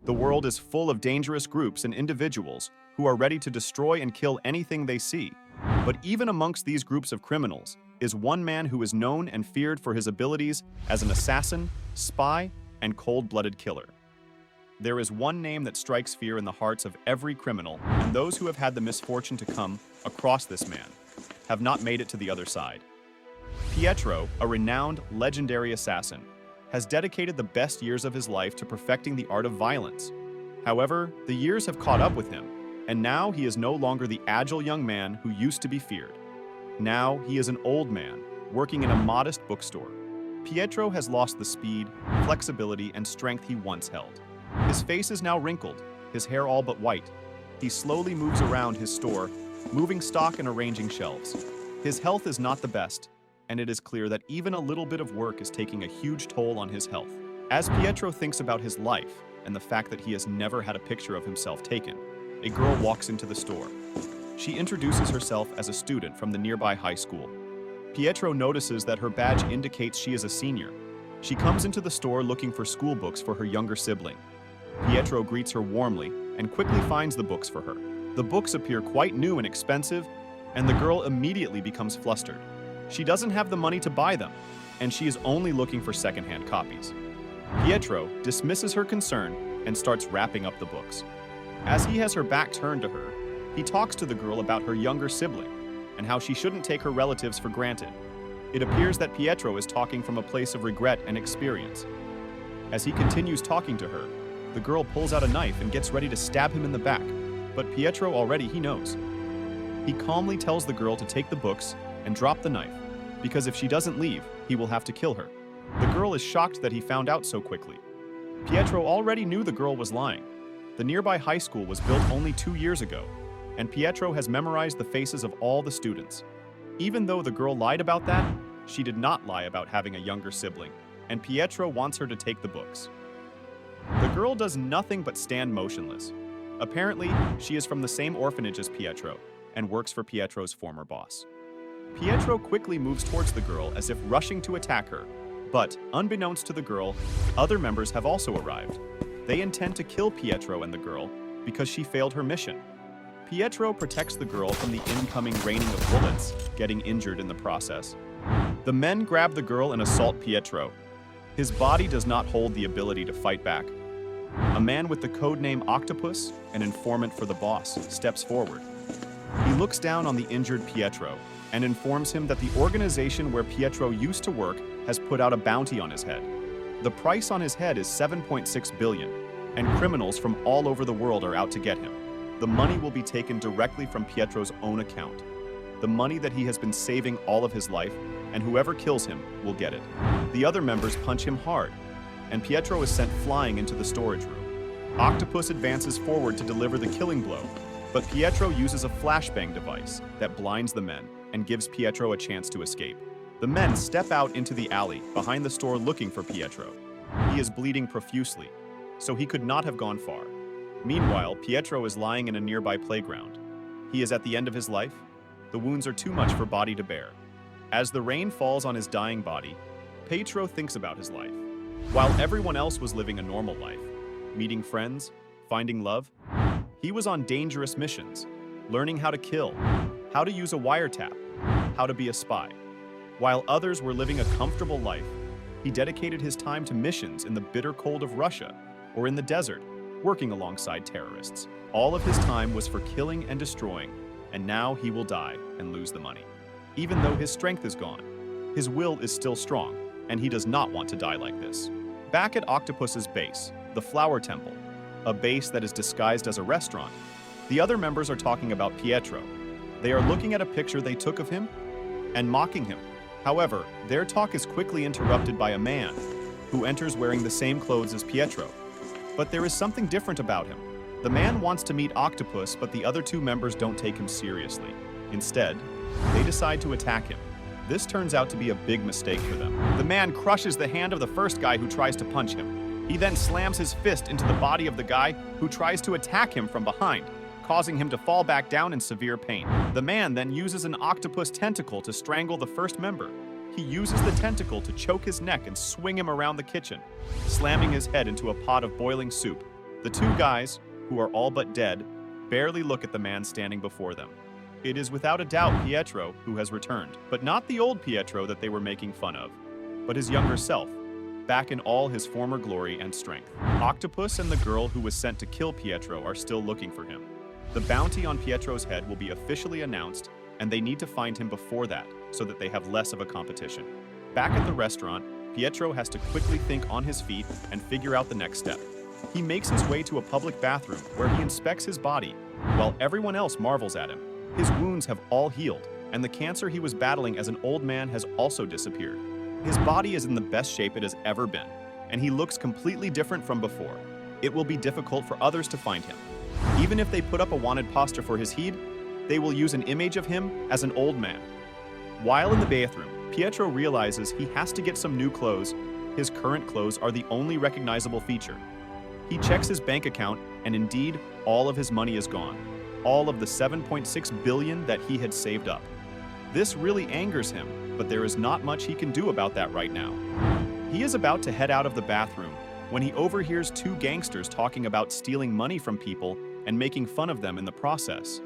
The world is full of dangerous groups and individuals who are ready to destroy and kill anything they see. But even amongst these groups of criminals is one man who is known and feared for his abilities as an assassin, spy, and cold-blooded killer. There is one name that strikes fear in the hearts of every criminal, and those who have had the misfortune to come across this man have not made it to the other side. Pietro, a renowned, legendary assassin, has dedicated the best years of his life to perfecting the art of violence. However, the years have caught up with him, and now he is no longer the agile young man who used to be feared. Now he is an old man, working in a modest bookstore. Pietro has lost the speed, flexibility, and strength he once held. His face is now wrinkled, his hair all but white. He slowly moves around his store, moving stock and arranging shelves. His health is not the best, and it is clear that even a little bit of work is taking a huge toll on his health. As Pietro thinks about his life and the fact that he has never had a picture of himself taken, a girl walks into the store. She introduces herself as a student from the nearby high school. Pietro notices that her badge indicates she is a senior. She comes into the store looking for school books for her younger sibling. Pietro greets her warmly and quickly finds the books for her. The books appear quite new and expensive, and the girl immediately becomes flustered. She doesn't have the money to buy them, and she is only looking for secondhand copies. Pietro dismisses her concern and starts wrapping up the books. As he has her back turned to her, he talks to the girl about her younger sibling and how she shouldn't take her relatives for granted. It appears that Pietro is talking from a place of regret and experience. As he continues talking to her, the girl pulls out a knife and gets ready to stab him in the back, but Pietro already knows. He calmly tells the girl to take the books and drop the knife, because if she doesn't leave, he will have to kill her. The girl is shocked that he found out so quickly. Pietro already knew the girl was lying. The nearby high school was built only 2 years ago, and Pietro has memorized the faces of all the students. Even though the girl lied about that, she did not lie about having a younger sibling, and Pietro wants her to take the books. The girl does nothing but stand motionless. Apparently, she is from the same orphanage as Pietro and works for Pietro's former boss. Pietro quickly moves towards the girl as if rushing to attack her, but unbeknownst to the girl, other members have also arrived. They intend to kill Pietro and the girl because she failed her mission. Pietro protects the girl from the incoming raining of bullets, getting injured in the process. The men grab the girl and assault Pietro. His body does not hold the ability to fight back. A man with the codename Octopus, an informant for the boss, steps forward. He looks down on the injured Pietro and informs him that the organization where Pietro used to work has put out a bounty on his head. The price on his head is 7.6 billion, and criminals from all over the world are out to get him. The money will be taken directly from Pietro's own account. The money that he has been saving all of his life, and whoever kills him will get it. The other members punch him hard, and Pietro is sent flying into the storage room. Octopus advances forward to deliver the killing blow, but Pietro uses a flashbang device that blinds the men and gives Pietro a chance to escape. The men step out into the alley behind the store looking for Pietro. He is bleeding profusely, so he could not have gone far. Meanwhile, Pietro is lying in a nearby playground. He is at the end of his life. The wounds are too much for body to bear. As the rain falls on his dying body, Pietro thinks about his life. While everyone else was living a normal life, meeting friends, finding love, he was on dangerous missions, learning how to kill, how to use a wiretap, how to be a spy. While others were living a comfortable life, he dedicated his time to missions in the bitter cold of Russia or in the desert, working alongside terrorists. All of his time was for killing and destroying, and now he will die and lose the money. Even though his strength is gone, his will is still strong, and he does not want to die like this. Back at Octopus's base, the Flower Temple, a base that is disguised as a restaurant, the other members are talking about Pietro. They are looking at a picture they took of him and mocking him. However, their talk is quickly interrupted by a man who enters wearing the same clothes as Pietro. But there is something different about him. The man wants to meet Octopus, but the other two members don't take him seriously. Instead, they decide to attack him. This turns out to be a big mistake for them. The man crushes the hand of the first guy who tries to punch him. He then slams his fist into the body of the guy who tries to attack him from behind, causing him to fall back down in severe pain. The man then uses an octopus tentacle to strangle the first member. He uses the tentacle to choke his neck and swing him around the kitchen, slamming his head into a pot of boiling soup. The two guys, who are all but dead, barely look at the man standing before them. It is without a doubt Pietro who has returned, but not the old Pietro that they were making fun of, but his younger self, back in all his former glory and strength. Octopus and the girl who was sent to kill Pietro are still looking for him. The bounty on Pietro's head will be officially announced, and they need to find him before that, so that they have less of a competition. Back at the restaurant, Pietro has to quickly think on his feet and figure out the next step. He makes his way to a public bathroom where he inspects his body, while everyone else marvels at him. His wounds have all healed, and the cancer he was battling as an old man has also disappeared. His body is in the best shape it has ever been, and he looks completely different from before. It will be difficult for others to find him. Even if they put up a wanted poster for his head, they will use an image of him as an old man. While in the bathroom, Pietro realizes he has to get some new clothes. His current clothes are the only recognizable feature. He checks his bank account, and indeed, all of his money is gone. All of the 7.6 billion that he had saved up. This really angers him, but there is not much he can do about that right now. He is about to head out of the bathroom when he overhears two gangsters talking about stealing money from people and making fun of them in the process.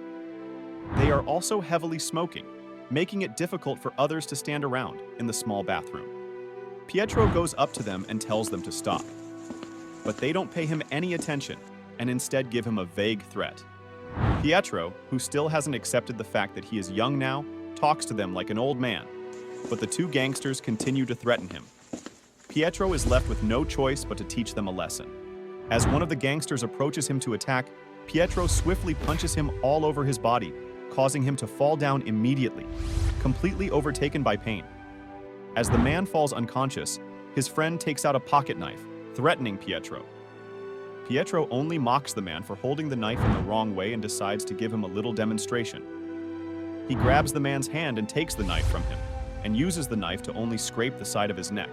They are also heavily smoking, making it difficult for others to stand around in the small bathroom. Pietro goes up to them and tells them to stop. But they don't pay him any attention and instead give him a vague threat. Pietro, who still hasn't accepted the fact that he is young now, talks to them like an old man, but the two gangsters continue to threaten him. Pietro is left with no choice but to teach them a lesson. As one of the gangsters approaches him to attack, Pietro swiftly punches him all over his body, causing him to fall down immediately, completely overtaken by pain. As the man falls unconscious, his friend takes out a pocket knife, threatening Pietro. Pietro only mocks the man for holding the knife in the wrong way and decides to give him a little demonstration. He grabs the man's hand and takes the knife from him, and uses the knife to only scrape the side of his neck.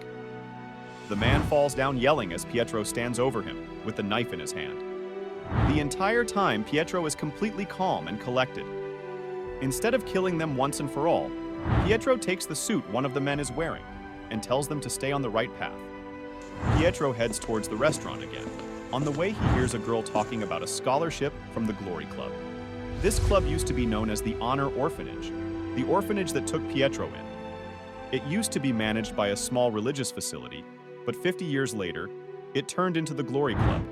The man falls down yelling as Pietro stands over him, with the knife in his hand. The entire time, Pietro is completely calm and collected. Instead of killing them once and for all, Pietro takes the suit one of the men is wearing, and tells them to stay on the right path. Pietro heads towards the restaurant again. On the way, he hears a girl talking about a scholarship from the Glory Club. This club used to be known as the Honor Orphanage, the orphanage that took Pietro in. It used to be managed by a small religious facility, but 50 years later, it turned into the Glory Club,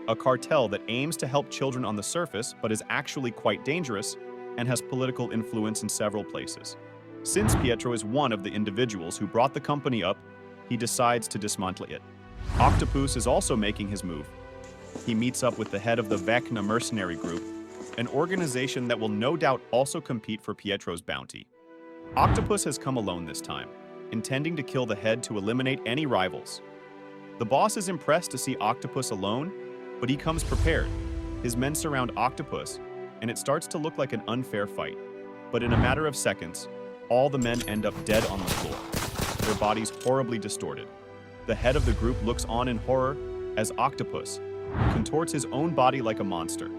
a cartel that aims to help children on the surface but is actually quite dangerous and has political influence in several places. Since Pietro is one of the individuals who brought the company up, he decides to dismantle it. Octopus is also making his move. He meets up with the head of the Vecna mercenary group, an organization that will no doubt also compete for Pietro's bounty. Octopus has come alone this time, intending to kill the head to eliminate any rivals. The boss is impressed to see Octopus alone, but he comes prepared. His men surround Octopus, and it starts to look like an unfair fight. But in a matter of seconds, all the men end up dead on the floor, their bodies horribly distorted. The head of the group looks on in horror as Octopus contorts his own body like a monster.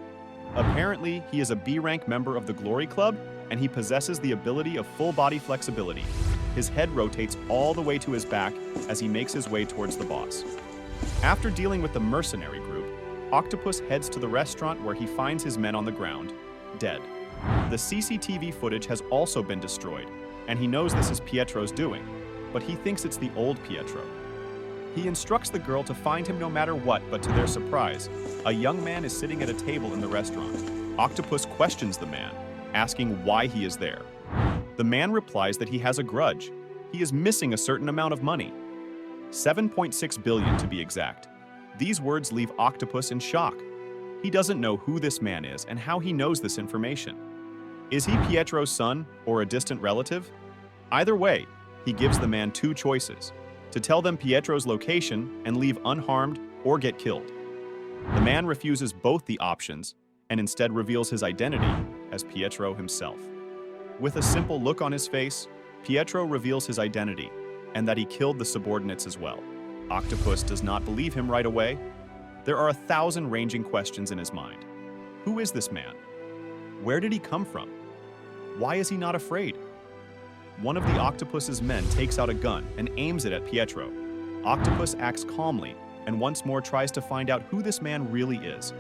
Apparently, he is a B-rank member of the Glory Club, and he possesses the ability of full-body flexibility. His head rotates all the way to his back as he makes his way towards the boss. After dealing with the mercenary group, Octopus heads to the restaurant where he finds his men on the ground, dead. The CCTV footage has also been destroyed, and he knows this is Pietro's doing, but he thinks it's the old Pietro. He instructs the girl to find him no matter what, but to their surprise, a young man is sitting at a table in the restaurant. Octopus questions the man, asking why he is there. The man replies that he has a grudge. He is missing a certain amount of money. 7.6 billion to be exact. These words leave Octopus in shock. He doesn't know who this man is and how he knows this information. Is he Pietro's son or a distant relative? Either way, he gives the man two choices: to tell them Pietro's location and leave unharmed or get killed. The man refuses both the options and instead reveals his identity as Pietro himself. With a simple look on his face, Pietro reveals his identity and that he killed the subordinates as well. Octopus does not believe him right away. There are 1,000 ranging questions in his mind. Who is this man? Where did he come from? Why is he not afraid? One of the Octopus's men takes out a gun and aims it at Pietro. Octopus acts calmly and once more tries to find out who this man really is.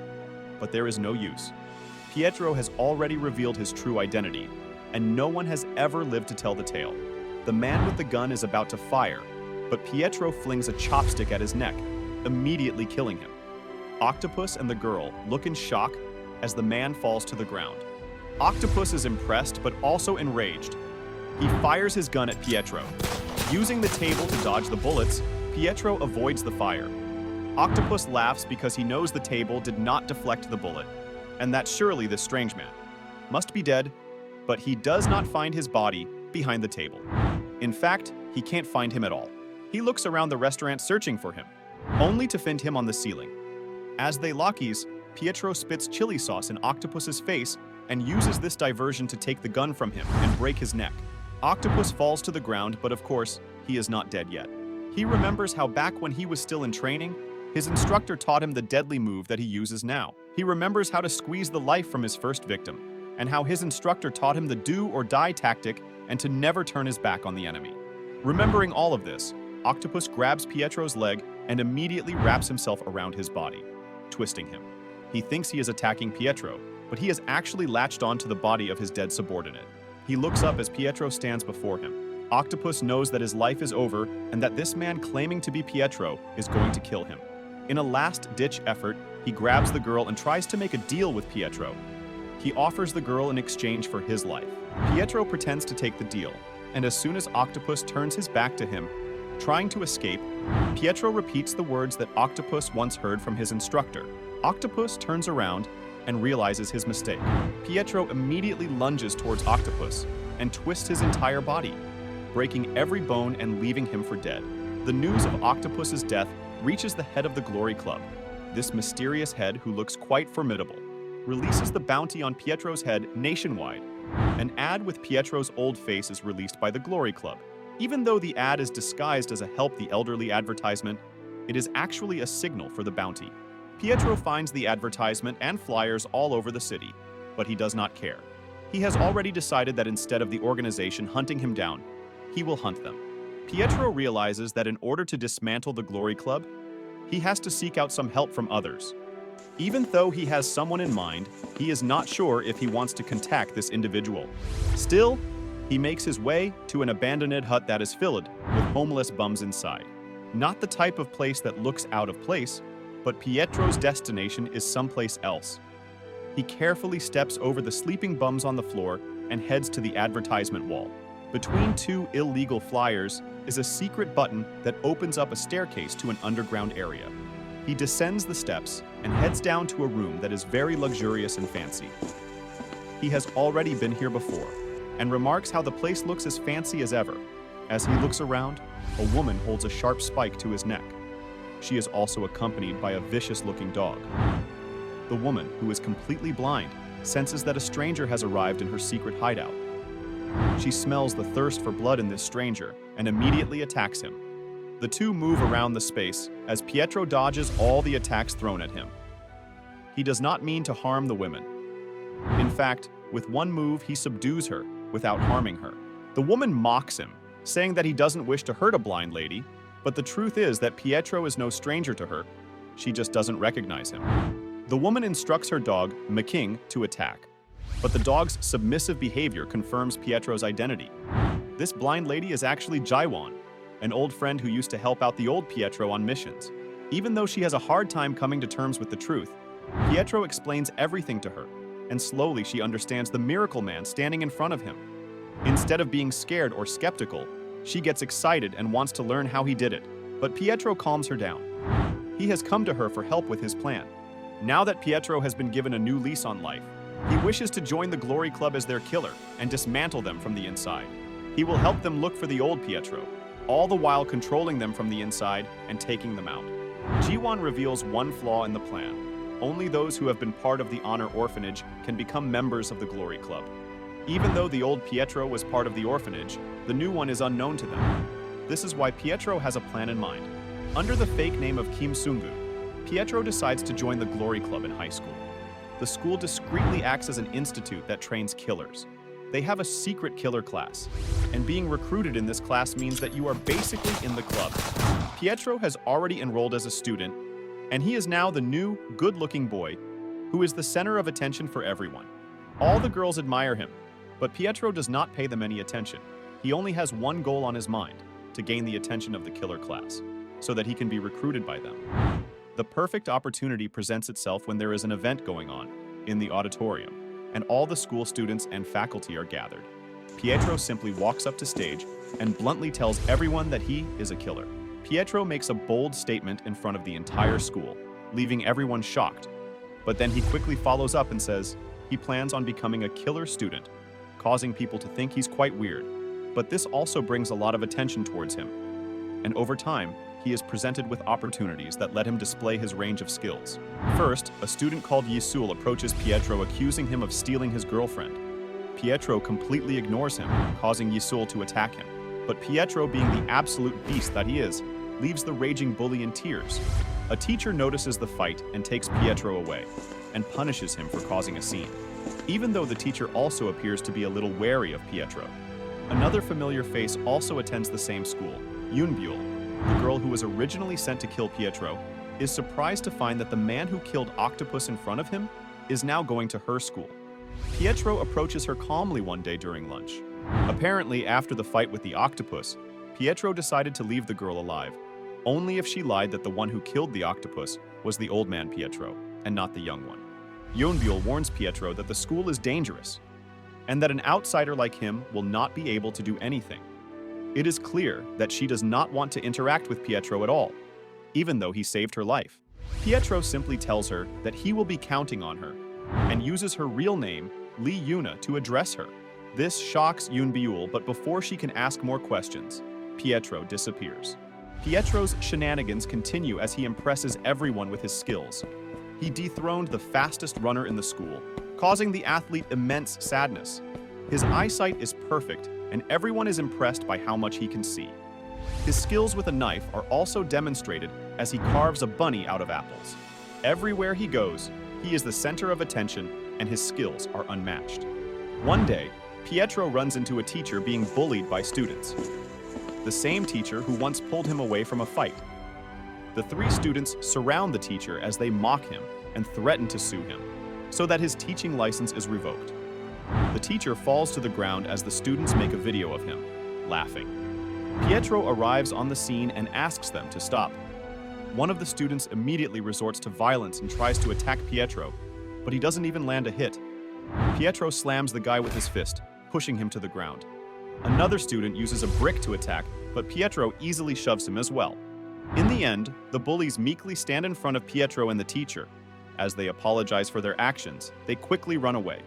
But there is no use. Pietro has already revealed his true identity, and no one has ever lived to tell the tale. The man with the gun is about to fire, but Pietro flings a chopstick at his neck, immediately killing him. Octopus and the girl look in shock as the man falls to the ground. Octopus is impressed but also enraged. He fires his gun at Pietro. Using the table to dodge the bullets, Pietro avoids the fire. Octopus laughs because he knows the table did not deflect the bullet, and that surely this strange man must be dead, but he does not find his body behind the table. In fact, he can't find him at all. He looks around the restaurant searching for him, only to find him on the ceiling. As they lock eyes, Pietro spits chili sauce in Octopus's face and uses this diversion to take the gun from him and break his neck. Octopus falls to the ground, but of course, he is not dead yet. He remembers how back when he was still in training, his instructor taught him the deadly move that he uses now. He remembers how to squeeze the life from his first victim, and how his instructor taught him the do or die tactic and to never turn his back on the enemy. Remembering all of this, Octopus grabs Pietro's leg and immediately wraps himself around his body, twisting him. He thinks he is attacking Pietro, but he has actually latched onto the body of his dead subordinate. He looks up as Pietro stands before him. Octopus knows that his life is over and that this man claiming to be Pietro is going to kill him. In a last-ditch effort, he grabs the girl and tries to make a deal with Pietro. He offers the girl in exchange for his life. Pietro pretends to take the deal, and as soon as Octopus turns his back to him, trying to escape, Pietro repeats the words that Octopus once heard from his instructor. Octopus turns around and realizes his mistake. Pietro immediately lunges towards Octopus and twists his entire body, breaking every bone and leaving him for dead. The news of Octopus's death reaches the head of the Glory Club. This mysterious head, who looks quite formidable, releases the bounty on Pietro's head nationwide. An ad with Pietro's old face is released by the Glory Club. Even though the ad is disguised as a help the elderly advertisement, it is actually a signal for the bounty. Pietro finds the advertisement and flyers all over the city, but he does not care. He has already decided that instead of the organization hunting him down, he will hunt them. Pietro realizes that in order to dismantle the Glory Club, he has to seek out some help from others. Even though he has someone in mind, he is not sure if he wants to contact this individual. Still, he makes his way to an abandoned hut that is filled with homeless bums inside. Not the type of place that looks out of place, but Pietro's destination is someplace else. He carefully steps over the sleeping bums on the floor and heads to the advertisement wall. Between two illegal flyers is a secret button that opens up a staircase to an underground area. He descends the steps and heads down to a room that is very luxurious and fancy. He has already been here before, and remarks how the place looks as fancy as ever. As he looks around, a woman holds a sharp spike to his neck. She is also accompanied by a vicious-looking dog. The woman, who is completely blind, senses that a stranger has arrived in her secret hideout. She smells the thirst for blood in this stranger and immediately attacks him. The two move around the space as Pietro dodges all the attacks thrown at him. He does not mean to harm the women. In fact, with one move, he subdues her without harming her. The woman mocks him, saying that he doesn't wish to hurt a blind lady, but the truth is that Pietro is no stranger to her. She just doesn't recognize him. The woman instructs her dog, Making, to attack, but the dog's submissive behavior confirms Pietro's identity. This blind lady is actually Jaiwan, an old friend who used to help out the old Pietro on missions. Even though she has a hard time coming to terms with the truth, Pietro explains everything to her, and slowly she understands the miracle man standing in front of him. Instead of being scared or skeptical, she gets excited and wants to learn how he did it, but Pietro calms her down. He has come to her for help with his plan. Now that Pietro has been given a new lease on life, he wishes to join the Glory Club as their killer and dismantle them from the inside. He will help them look for the old Pietro, all the while controlling them from the inside and taking them out. Jiwon reveals one flaw in the plan. Only those who have been part of the Honor Orphanage can become members of the Glory Club. Even though the old Pietro was part of the orphanage, the new one is unknown to them. This is why Pietro has a plan in mind. Under the fake name of Kim Sungu, Pietro decides to join the Glory Club in high school. The school discreetly acts as an institute that trains killers. They have a secret killer class, and being recruited in this class means that you are basically in the club. Pietro has already enrolled as a student, and he is now the new, good-looking boy who is the center of attention for everyone. All the girls admire him, but Pietro does not pay them any attention. He only has one goal on his mind: to gain the attention of the killer class, so that he can be recruited by them. The perfect opportunity presents itself when there is an event going on in the auditorium, and all the school students and faculty are gathered. Pietro simply walks up to stage and bluntly tells everyone that he is a killer. Pietro makes a bold statement in front of the entire school, leaving everyone shocked. But then he quickly follows up and says he plans on becoming a killer student, causing people to think he's quite weird. But this also brings a lot of attention towards him. And over time, he is presented with opportunities that let him display his range of skills. First, a student called Yisul approaches Pietro accusing him of stealing his girlfriend. Pietro completely ignores him, causing Yisul to attack him. But Pietro, being the absolute beast that he is, leaves the raging bully in tears. A teacher notices the fight and takes Pietro away, and punishes him for causing a scene, even though the teacher also appears to be a little wary of Pietro. Another familiar face also attends the same school. Yunbul, the girl who was originally sent to kill Pietro, is surprised to find that the man who killed Octopus in front of him is now going to her school. Pietro approaches her calmly one day during lunch. Apparently, after the fight with the octopus, Pietro decided to leave the girl alive, only if she lied that the one who killed the octopus was the old man Pietro, and not the young one. Yunbul warns Pietro that the school is dangerous, and that an outsider like him will not be able to do anything. It is clear that she does not want to interact with Pietro at all, even though he saved her life. Pietro simply tells her that he will be counting on her, and uses her real name, Lee Yuna, to address her. This shocks Yunbul, but before she can ask more questions, Pietro disappears. Pietro's shenanigans continue as he impresses everyone with his skills. He dethroned the fastest runner in the school, causing the athlete immense sadness. His eyesight is perfect, and everyone is impressed by how much he can see. His skills with a knife are also demonstrated as he carves a bunny out of apples. Everywhere he goes, he is the center of attention, and his skills are unmatched. One day, Pietro runs into a teacher being bullied by students. The same teacher who once pulled him away from a fight. The three students surround the teacher as they mock him and threaten to sue him, so that his teaching license is revoked. The teacher falls to the ground as the students make a video of him, laughing. Pietro arrives on the scene and asks them to stop. One of the students immediately resorts to violence and tries to attack Pietro, but he doesn't even land a hit. Pietro slams the guy with his fist, pushing him to the ground. Another student uses a brick to attack, but Pietro easily shoves him as well. In the end, the bullies meekly stand in front of Pietro and the teacher. As they apologize for their actions, they quickly run away.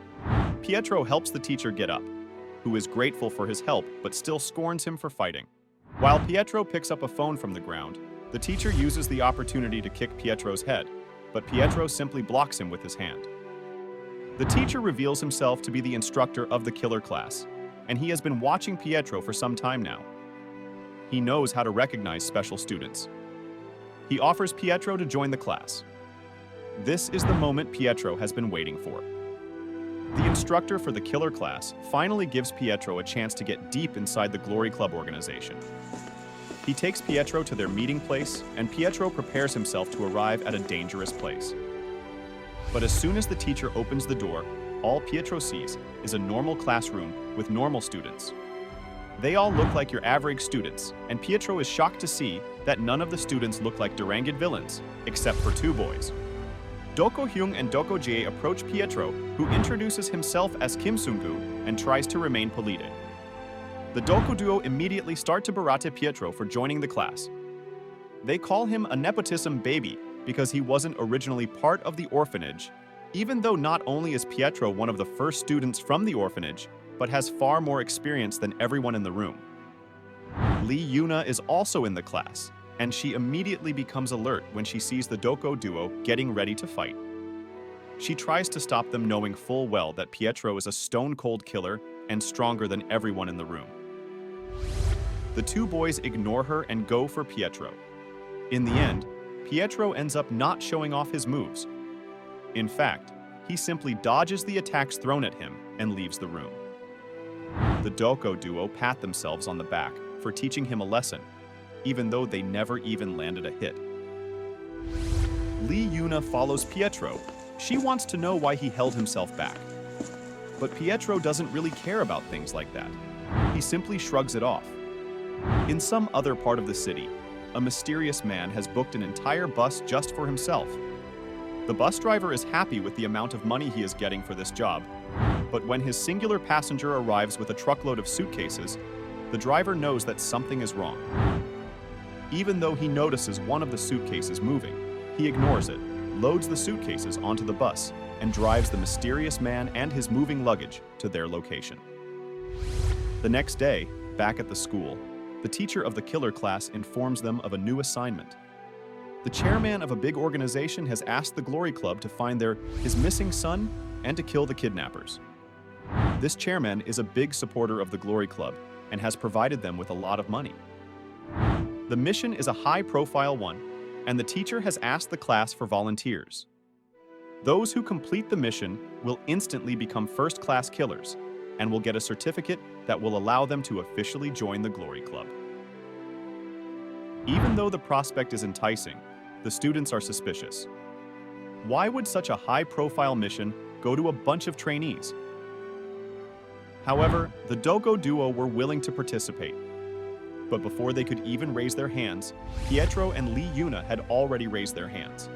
Pietro helps the teacher get up, who is grateful for his help but still scorns him for fighting. While Pietro picks up a phone from the ground, the teacher uses the opportunity to kick Pietro's head, but Pietro simply blocks him with his hand. The teacher reveals himself to be the instructor of the killer class, and he has been watching Pietro for some time now. He knows how to recognize special students. He offers Pietro to join the class. This is the moment Pietro has been waiting for. The instructor for the killer class finally gives Pietro a chance to get deep inside the Glory Club organization. He takes Pietro to their meeting place, and Pietro prepares himself to arrive at a dangerous place. But as soon as the teacher opens the door, all Pietro sees is a normal classroom with normal students. They all look like your average students, and Pietro is shocked to see that none of the students look like deranged villains, except for two boys. Doko Hyung and Doko Jae approach Pietro, who introduces himself as Kim Sung-gu and tries to remain polite. The Doko duo immediately start to berate Pietro for joining the class. They call him a nepotism baby because he wasn't originally part of the orphanage, even though not only is Pietro one of the first students from the orphanage, but has far more experience than everyone in the room. Lee Yuna is also in the class, and she immediately becomes alert when she sees the Doko duo getting ready to fight. She tries to stop them, knowing full well that Pietro is a stone-cold killer and stronger than everyone in the room. The two boys ignore her and go for Pietro. In the end, Pietro ends up not showing off his moves. In fact, he simply dodges the attacks thrown at him and leaves the room. The Doko duo pat themselves on the back for teaching him a lesson, even though they never even landed a hit. Lee Yuna follows Pietro. She wants to know why he held himself back. But Pietro doesn't really care about things like that. He simply shrugs it off. In some other part of the city, a mysterious man has booked an entire bus just for himself. The bus driver is happy with the amount of money he is getting for this job, but when his singular passenger arrives with a truckload of suitcases, the driver knows that something is wrong. Even though he notices one of the suitcases moving, he ignores it, loads the suitcases onto the bus, and drives the mysterious man and his moving luggage to their location. The next day, back at the school, the teacher of the killer class informs them of a new assignment. The chairman of a big organization has asked the Glory Club to find his missing son and to kill the kidnappers. This chairman is a big supporter of the Glory Club and has provided them with a lot of money. The mission is a high-profile one, and the teacher has asked the class for volunteers. Those who complete the mission will instantly become first-class killers and will get a certificate that will allow them to officially join the Glory Club. Even though the prospect is enticing, the students are suspicious. Why would such a high-profile mission go to a bunch of trainees? However, the Dogo duo were willing to participate. But before they could even raise their hands, Pietro and Lee Yuna had already raised their hands.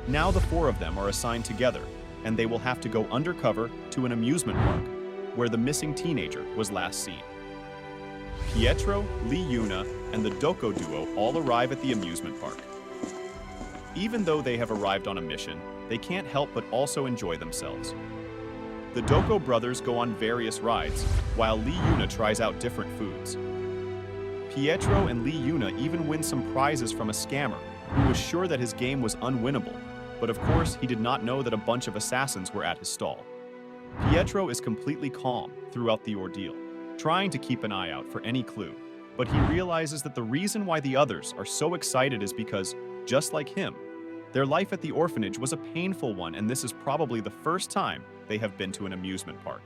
Now the four of them are assigned together, and they will have to go undercover to an amusement park, where the missing teenager was last seen. Pietro, Lee Yuna, and the Dogo duo all arrive at the amusement park. Even though they have arrived on a mission, they can't help but also enjoy themselves. The Dogo brothers go on various rides, while Lee Yuna tries out different foods. Pietro and Lee Yuna even win some prizes from a scammer who was sure that his game was unwinnable, but of course he did not know that a bunch of assassins were at his stall. Pietro is completely calm throughout the ordeal, trying to keep an eye out for any clue, but he realizes that the reason why the others are so excited is because, just like him, their life at the orphanage was a painful one, and this is probably the first time they have been to an amusement park.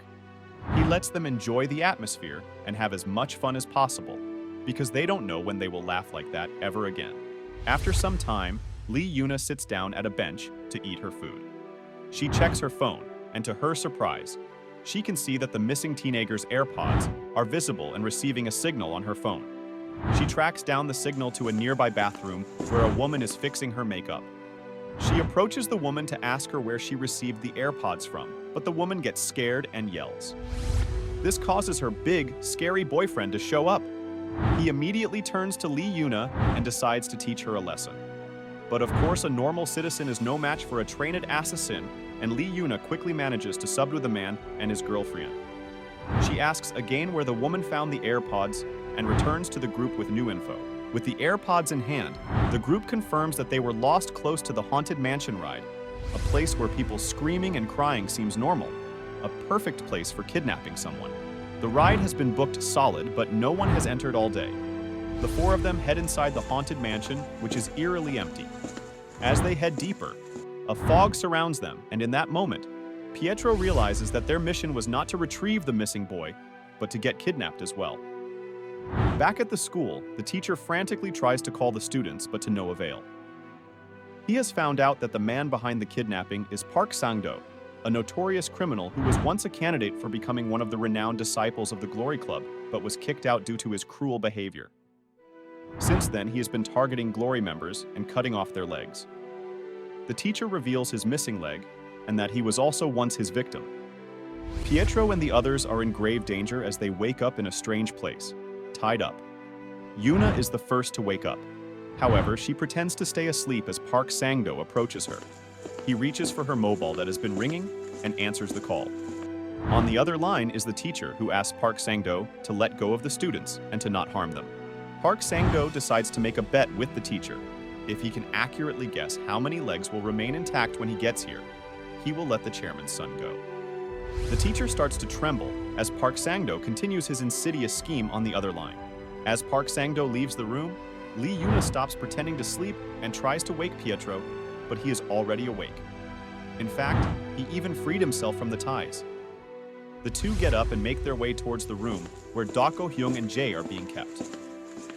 He lets them enjoy the atmosphere and have as much fun as possible, because they don't know when they will laugh like that ever again. After some time, Lee Yuna sits down at a bench to eat her food. She checks her phone, and to her surprise, she can see that the missing teenager's AirPods are visible and receiving a signal on her phone. She tracks down the signal to a nearby bathroom where a woman is fixing her makeup. She approaches the woman to ask her where she received the AirPods from, but the woman gets scared and yells. This causes her big, scary boyfriend to show up. He immediately turns to Lee Yuna and decides to teach her a lesson. But of course, a normal citizen is no match for a trained assassin, and Lee Yuna quickly manages to subdue the man and his girlfriend. She asks again where the woman found the AirPods and returns to the group with new info. With the AirPods in hand, the group confirms that they were lost close to the Haunted Mansion ride, a place where people screaming and crying seems normal, a perfect place for kidnapping someone. The ride has been booked solid, but no one has entered all day. The four of them head inside the Haunted Mansion, which is eerily empty. As they head deeper, a fog surrounds them, and in that moment, Pietro realizes that their mission was not to retrieve the missing boy, but to get kidnapped as well. Back at the school, the teacher frantically tries to call the students, but to no avail. He has found out that the man behind the kidnapping is Park Sang-do, a notorious criminal who was once a candidate for becoming one of the renowned disciples of the Glory Club, but was kicked out due to his cruel behavior. Since then, he has been targeting Glory members and cutting off their legs. The teacher reveals his missing leg and that he was also once his victim. Pietro and the others are in grave danger as they wake up in a strange place, tied up. Yuna is the first to wake up. However, she pretends to stay asleep as Park Sang-do approaches her. He reaches for her mobile that has been ringing and answers the call. On the other line is the teacher who asks Park Sang-do to let go of the students and to not harm them. Park Sang-do decides to make a bet with the teacher. If he can accurately guess how many legs will remain intact when he gets here, he will let the chairman's son go. The teacher starts to tremble as Park Sang-do continues his insidious scheme on the other line. As Park Sang-do leaves the room, Lee Yuna stops pretending to sleep and tries to wake Pietro, but he is already awake. In fact, he even freed himself from the ties. The two get up and make their way towards the room where Dok Go-hyung and Jae are being kept.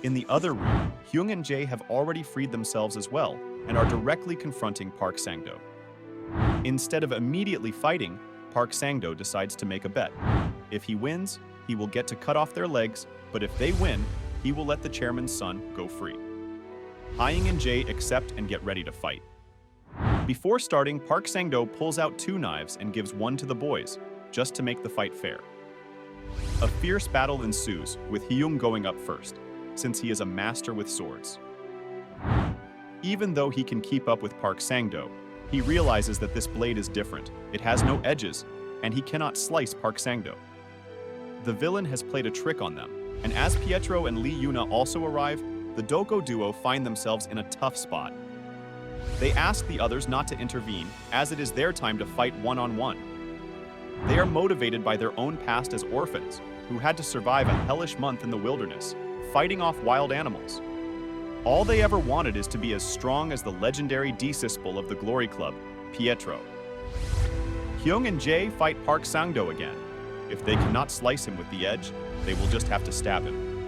In the other room, Hyung and Jae have already freed themselves as well and are directly confronting Park Sang-do. Instead of immediately fighting, Park Sang-do decides to make a bet. If he wins, he will get to cut off their legs, but if they win, he will let the chairman's son go free. Hyung and Jae accept and get ready to fight. Before starting, Park Sang-do pulls out 2 knives and gives one to the boys, just to make the fight fair. A fierce battle ensues, with Hyung going up first, since he is a master with swords. Even though he can keep up with Park Sang-do, he realizes that this blade is different. It has no edges, and he cannot slice Park Sang-do. The villain has played a trick on them, and as Pietro and Lee Yuna also arrive, the Doko duo find themselves in a tough spot. They ask the others not to intervene, as it is their time to fight one-on-one. They are motivated by their own past as orphans, who had to survive a hellish month in the wilderness, fighting off wild animals. All they ever wanted is to be as strong as the legendary disciple of the Glory Club, Pietro. Hyung and Jae fight Park Sang-do again. If they cannot slice him with the edge, they will just have to stab him.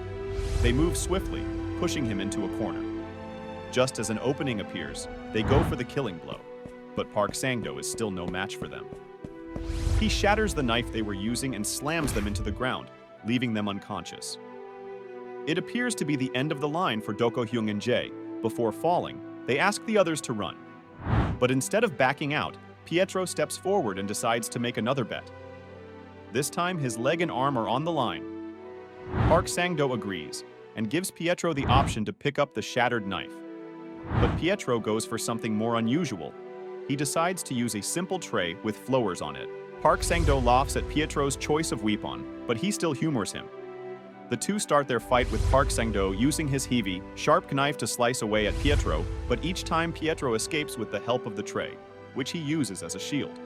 They move swiftly, pushing him into a corner. Just as an opening appears, they go for the killing blow, but Park Sang-do is still no match for them. He shatters the knife they were using and slams them into the ground, leaving them unconscious. It appears to be the end of the line for Doko Hyung and Jae. Before falling, they ask the others to run. But instead of backing out, Pietro steps forward and decides to make another bet. This time, his leg and arm are on the line. Park Sang-do agrees and gives Pietro the option to pick up the shattered knife. But Pietro goes for something more unusual. He decides to use a simple tray with flowers on it. Park Sang-do laughs at Pietro's choice of weapon, but he still humors him. The two start their fight with Park Sang-do using his heavy, sharp knife to slice away at Pietro, but each time Pietro escapes with the help of the tray, which he uses as a shield.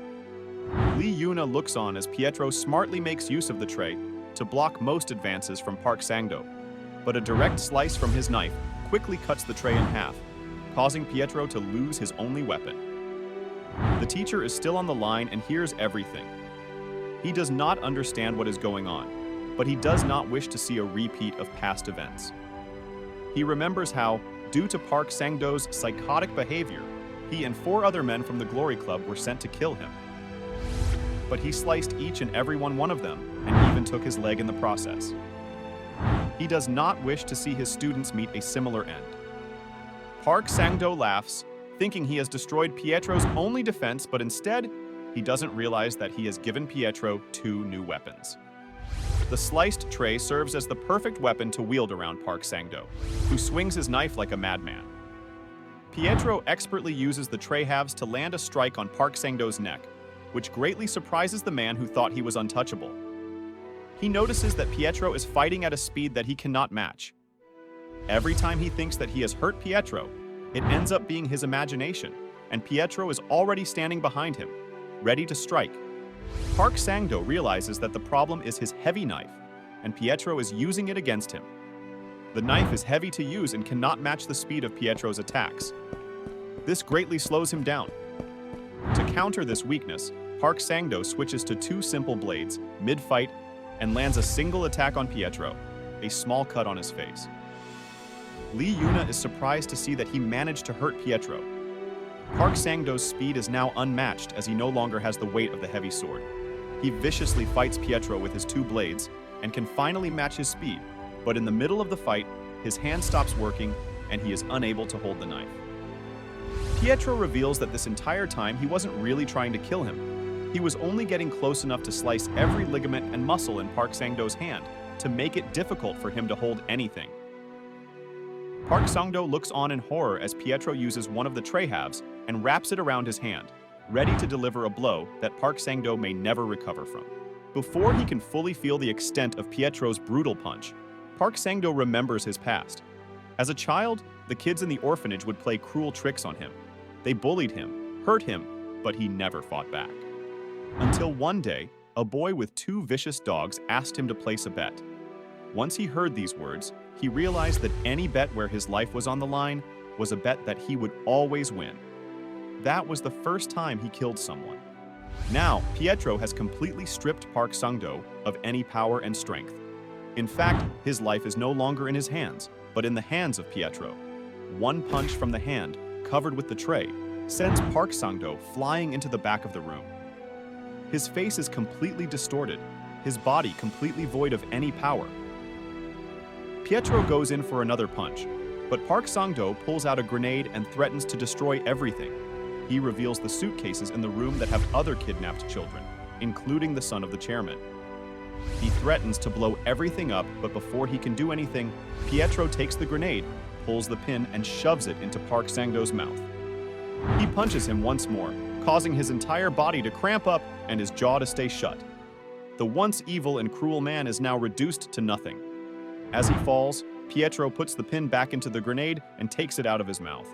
Lee Yuna looks on as Pietro smartly makes use of the tray to block most advances from Park Sang-do, but a direct slice from his knife quickly cuts the tray in half, causing Pietro to lose his only weapon. The teacher is still on the line and hears everything. He does not understand what is going on, but he does not wish to see a repeat of past events. He remembers how, due to Park Sang-do's psychotic behavior, he and 4 other men from the Glory Club were sent to kill him. But he sliced each and every one of them, and even took his leg in the process. He does not wish to see his students meet a similar end. Park Sang-do laughs, thinking he has destroyed Pietro's only defense, but instead, he doesn't realize that he has given Pietro 2 new weapons. The sliced tray serves as the perfect weapon to wield around Park Sang-do, who swings his knife like a madman. Pietro expertly uses the tray halves to land a strike on Park Sang-do's neck, which greatly surprises the man who thought he was untouchable. He notices that Pietro is fighting at a speed that he cannot match. Every time he thinks that he has hurt Pietro, it ends up being his imagination, and Pietro is already standing behind him, ready to strike. Park Sang-do realizes that the problem is his heavy knife, and Pietro is using it against him. The knife is heavy to use and cannot match the speed of Pietro's attacks. This greatly slows him down. To counter this weakness, Park Sang-do switches to 2 simple blades, mid-fight, and lands a single attack on Pietro, a small cut on his face. Lee Yuna is surprised to see that he managed to hurt Pietro. Park Sang-do's speed is now unmatched as he no longer has the weight of the heavy sword. He viciously fights Pietro with his 2 blades and can finally match his speed, but in the middle of the fight, his hand stops working and he is unable to hold the knife. Pietro reveals that this entire time he wasn't really trying to kill him. He was only getting close enough to slice every ligament and muscle in Park Sang-do's hand to make it difficult for him to hold anything. Park Sang-do looks on in horror as Pietro uses one of the tray halves and wraps it around his hand, ready to deliver a blow that Park Sang-do may never recover from. Before he can fully feel the extent of Pietro's brutal punch, Park Sang-do remembers his past. As a child, the kids in the orphanage would play cruel tricks on him. They bullied him, hurt him, but he never fought back. Until one day, a boy with 2 vicious dogs asked him to place a bet. Once he heard these words, he realized that any bet where his life was on the line was a bet that he would always win. That was the first time he killed someone. Now, Pietro has completely stripped Park Sang-do of any power and strength. In fact, his life is no longer in his hands, but in the hands of Pietro. One punch from the hand, covered with the tray, sends Park Sang-do flying into the back of the room. His face is completely distorted, his body completely void of any power. Pietro goes in for another punch, but Park Sang-do pulls out a grenade and threatens to destroy everything. He reveals the suitcases in the room that have other kidnapped children, including the son of the chairman. He threatens to blow everything up, but before he can do anything, Pietro takes the grenade, pulls the pin, and shoves it into Park Sang-do's mouth. He punches him once more, causing his entire body to cramp up and his jaw to stay shut. The once evil and cruel man is now reduced to nothing. As he falls, Pietro puts the pin back into the grenade and takes it out of his mouth.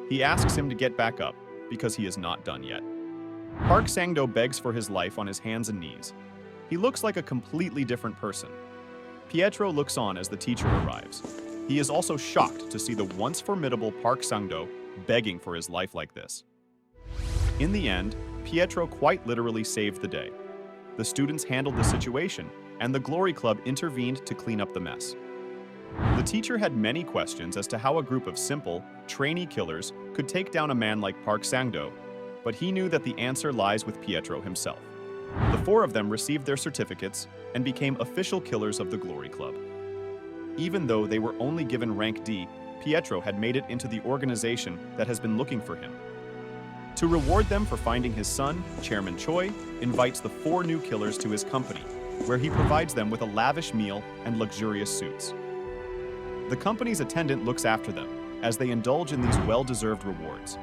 He asks him to get back up, because he is not done yet. Park Sang-do begs for his life on his hands and knees. He looks like a completely different person. Pietro looks on as the teacher arrives. He is also shocked to see the once formidable Park Sang-do begging for his life like this. In the end, Pietro quite literally saved the day. The students handled the situation, and the Glory Club intervened to clean up the mess. The teacher had many questions as to how a group of simple, trainee killers could take down a man like Park Sang-do, but he knew that the answer lies with Pietro himself. The four of them received their certificates and became official killers of the Glory Club. Even though they were only given rank D, Pietro had made it into the organization that has been looking for him. To reward them for finding his son, Chairman Choi invites the four new killers to his company, where he provides them with a lavish meal and luxurious suits. The company's attendant looks after them, as they indulge in these well-deserved rewards.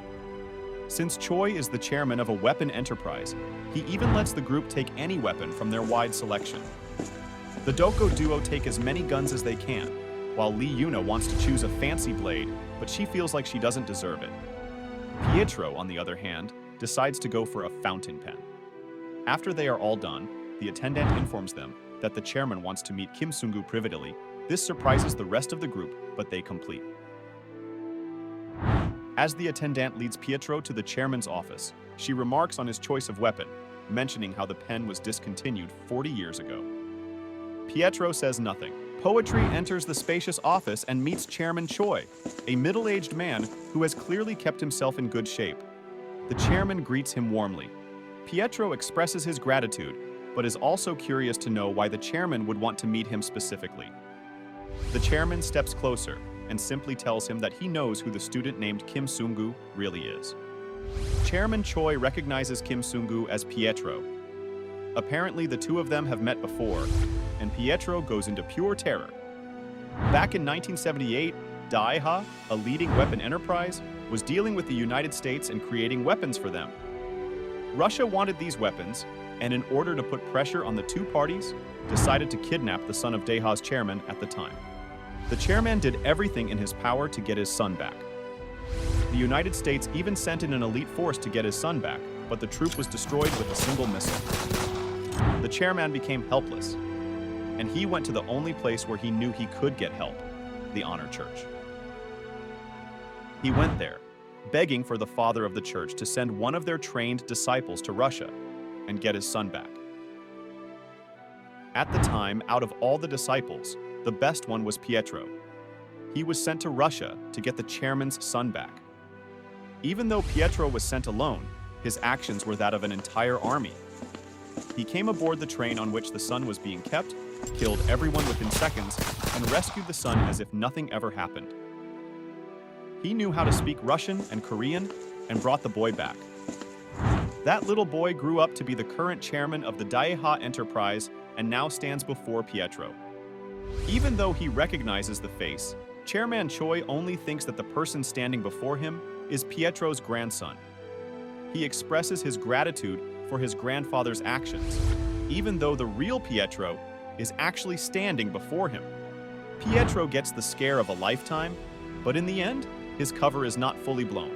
Since Choi is the chairman of a weapon enterprise, he even lets the group take any weapon from their wide selection. The Doko duo take as many guns as they can, while Lee Yuna wants to choose a fancy blade, but she feels like she doesn't deserve it. Pietro, on the other hand, decides to go for a fountain pen. After they are all done, the attendant informs them that the chairman wants to meet Kim Sung-gu privately. This surprises the rest of the group, but they complete. As the attendant leads Pietro to the chairman's office, she remarks on his choice of weapon, mentioning how the pen was discontinued 40 years ago. Pietro says nothing. Poetry enters the spacious office and meets Chairman Choi, a middle-aged man who has clearly kept himself in good shape. The chairman greets him warmly. Pietro expresses his gratitude, but is also curious to know why the chairman would want to meet him specifically. The chairman steps closer and simply tells him that he knows who the student named Kim Sung-gu really is. Chairman Choi recognizes Kim Sung-gu as Pietro. Apparently, the two of them have met before, and Pietro goes into pure terror. Back in 1978, Daeha, a leading weapon enterprise, was dealing with the United States and creating weapons for them. Russia wanted these weapons, and in order to put pressure on the two parties, decided to kidnap the son of Daeha's chairman at the time. The chairman did everything in his power to get his son back. The United States even sent in an elite force to get his son back, but the troop was destroyed with a single missile. The chairman became helpless, and he went to the only place where he knew he could get help, the Honor Church. He went there, begging for the father of the church to send one of their trained disciples to Russia and get his son back. At the time, out of all the disciples, the best one was Pietro. He was sent to Russia to get the chairman's son back. Even though Pietro was sent alone, his actions were that of an entire army. He came aboard the train on which the son was being kept, killed everyone within seconds, and rescued the son as if nothing ever happened. He knew how to speak Russian and Korean and brought the boy back. That little boy grew up to be the current chairman of the Daeha Enterprise and now stands before Pietro. Even though he recognizes the face, Chairman Choi only thinks that the person standing before him is Pietro's grandson. He expresses his gratitude for his grandfather's actions, even though the real Pietro is actually standing before him. Pietro gets the scare of a lifetime, but in the end, his cover is not fully blown.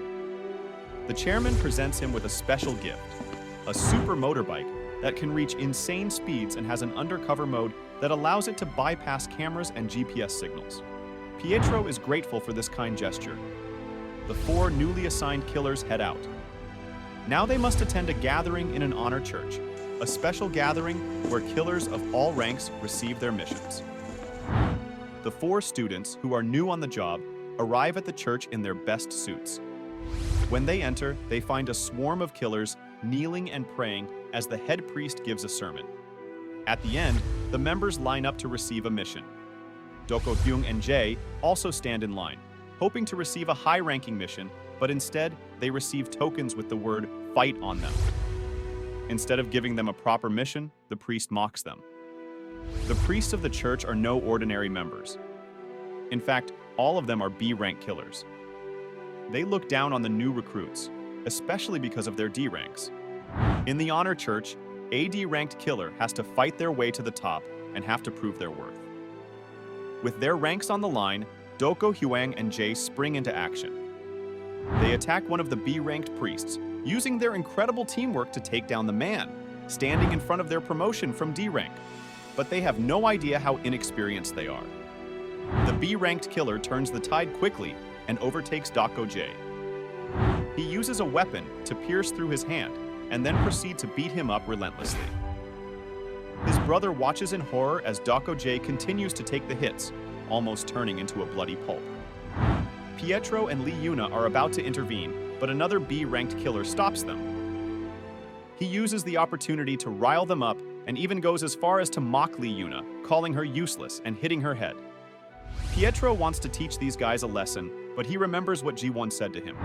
The chairman presents him with a special gift, a super motorbike that can reach insane speeds and has an undercover mode that allows it to bypass cameras and GPS signals. Pietro is grateful for this kind gesture. The four newly assigned killers head out. Now they must attend a gathering in an honor church, a special gathering where killers of all ranks receive their missions. The The four students, who are new on the job, arrive at the church in their best suits. When they enter, they find a swarm of killers kneeling and praying as the head priest gives a sermon. At the end, the members line up to receive a mission. Doko Hyung and Jae also stand in line, hoping to receive a high-ranking mission, but instead, they receive tokens with the word "fight" on them. Instead of giving them a proper mission, the priest mocks them. The priests of the church are no ordinary members. In fact, all of them are B-rank killers. They look down on the new recruits, especially because of their D ranks. In the honor church, a D-ranked killer has to fight their way to the top and have to prove their worth. With their ranks on the line, Doko Hyung and Jae spring into action. They attack one of the B-ranked priests, using their incredible teamwork to take down the man, standing in front of their promotion from D rank. But they have no idea how inexperienced they are. The B-ranked killer turns the tide quickly and overtakes Doko Jae. He uses a weapon to pierce through his hand and then proceed to beat him up relentlessly. His brother watches in horror as Doko Jae continues to take the hits, almost turning into a bloody pulp. Pietro and Lee Yuna are about to intervene, but another B-ranked killer stops them. He uses the opportunity to rile them up and even goes as far as to mock Lee Yuna, calling her useless and hitting her head. Pietro wants to teach these guys a lesson, but he remembers what Ji-won said to him.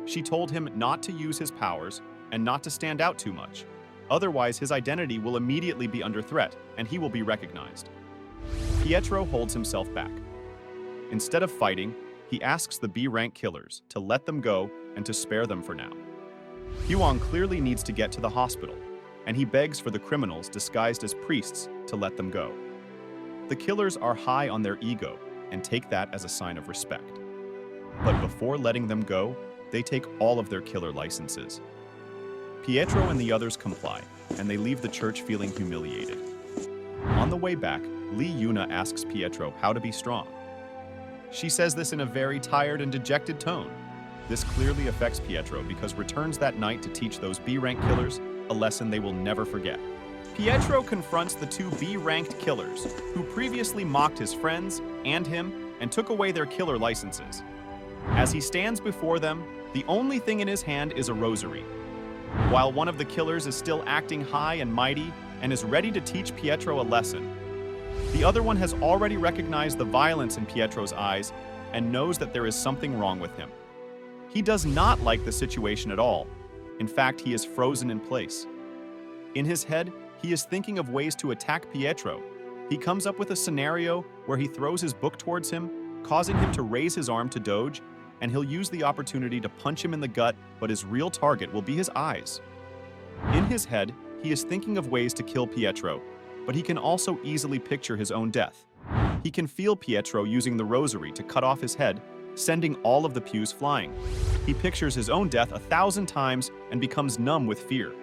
She told him not to use his powers and not to stand out too much. Otherwise, his identity will immediately be under threat and he will be recognized. Pietro holds himself back. Instead of fighting, he asks the B-rank killers to let them go and to spare them for now. Hwang clearly needs to get to the hospital, and he begs for the criminals disguised as priests to let them go. The killers are high on their ego and take that as a sign of respect. But before letting them go, they take all of their killer licenses. Pietro and the others comply, and they leave the church feeling humiliated. On the way back, Lee Yuna asks Pietro how to be strong. She says this in a very tired and dejected tone. This clearly affects Pietro because returns that night to teach those B-rank killers a lesson they will never forget. Pietro confronts the two B-ranked killers who previously mocked his friends and him and took away their killer licenses. As he stands before them, the only thing in his hand is a rosary. While one of the killers is still acting high and mighty and is ready to teach Pietro a lesson, the other one has already recognized the violence in Pietro's eyes and knows that there is something wrong with him. He does not like the situation at all. In fact, he is frozen in place. In his head, he is thinking of ways to attack Pietro. He comes up with a scenario where he throws his book towards him, causing him to raise his arm to dodge, and he'll use the opportunity to punch him in the gut, but his real target will be his eyes. In his head, he is thinking of ways to kill Pietro, but he can also easily picture his own death. He can feel Pietro using the rosary to cut off his head, sending all of the pews flying. He pictures his own death 1,000 times and becomes numb with fear.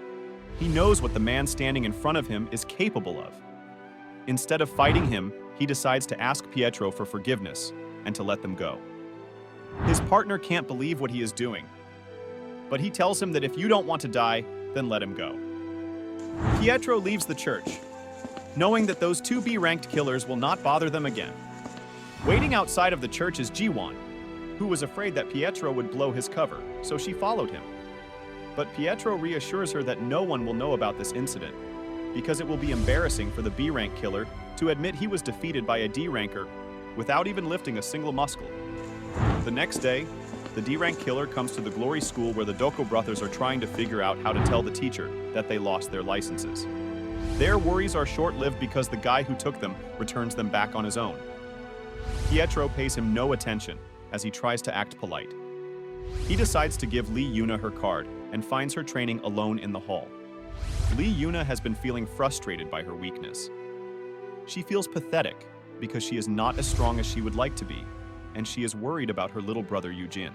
He knows what the man standing in front of him is capable of. Instead of fighting him, he decides to ask Pietro for forgiveness and to let them go. His partner can't believe what he is doing, but he tells him that if you don't want to die, then let him go. Pietro leaves the church, knowing that those two B-ranked killers will not bother them again. Waiting outside of the church is Ji-won, who was afraid that Pietro would blow his cover, so she followed him. But Pietro reassures her that no one will know about this incident, because it will be embarrassing for the B-rank killer to admit he was defeated by a D-ranker without even lifting a single muscle. The next day, the D-rank killer comes to the Glory School where the Doko brothers are trying to figure out how to tell the teacher that they lost their licenses. Their worries are short-lived because the guy who took them returns them back on his own. Pietro pays him no attention as he tries to act polite. He decides to give Lee Yuna her card and finds her training alone in the hall. Lee Yuna has been feeling frustrated by her weakness. She feels pathetic because she is not as strong as she would like to be, and she is worried about her little brother Eugene.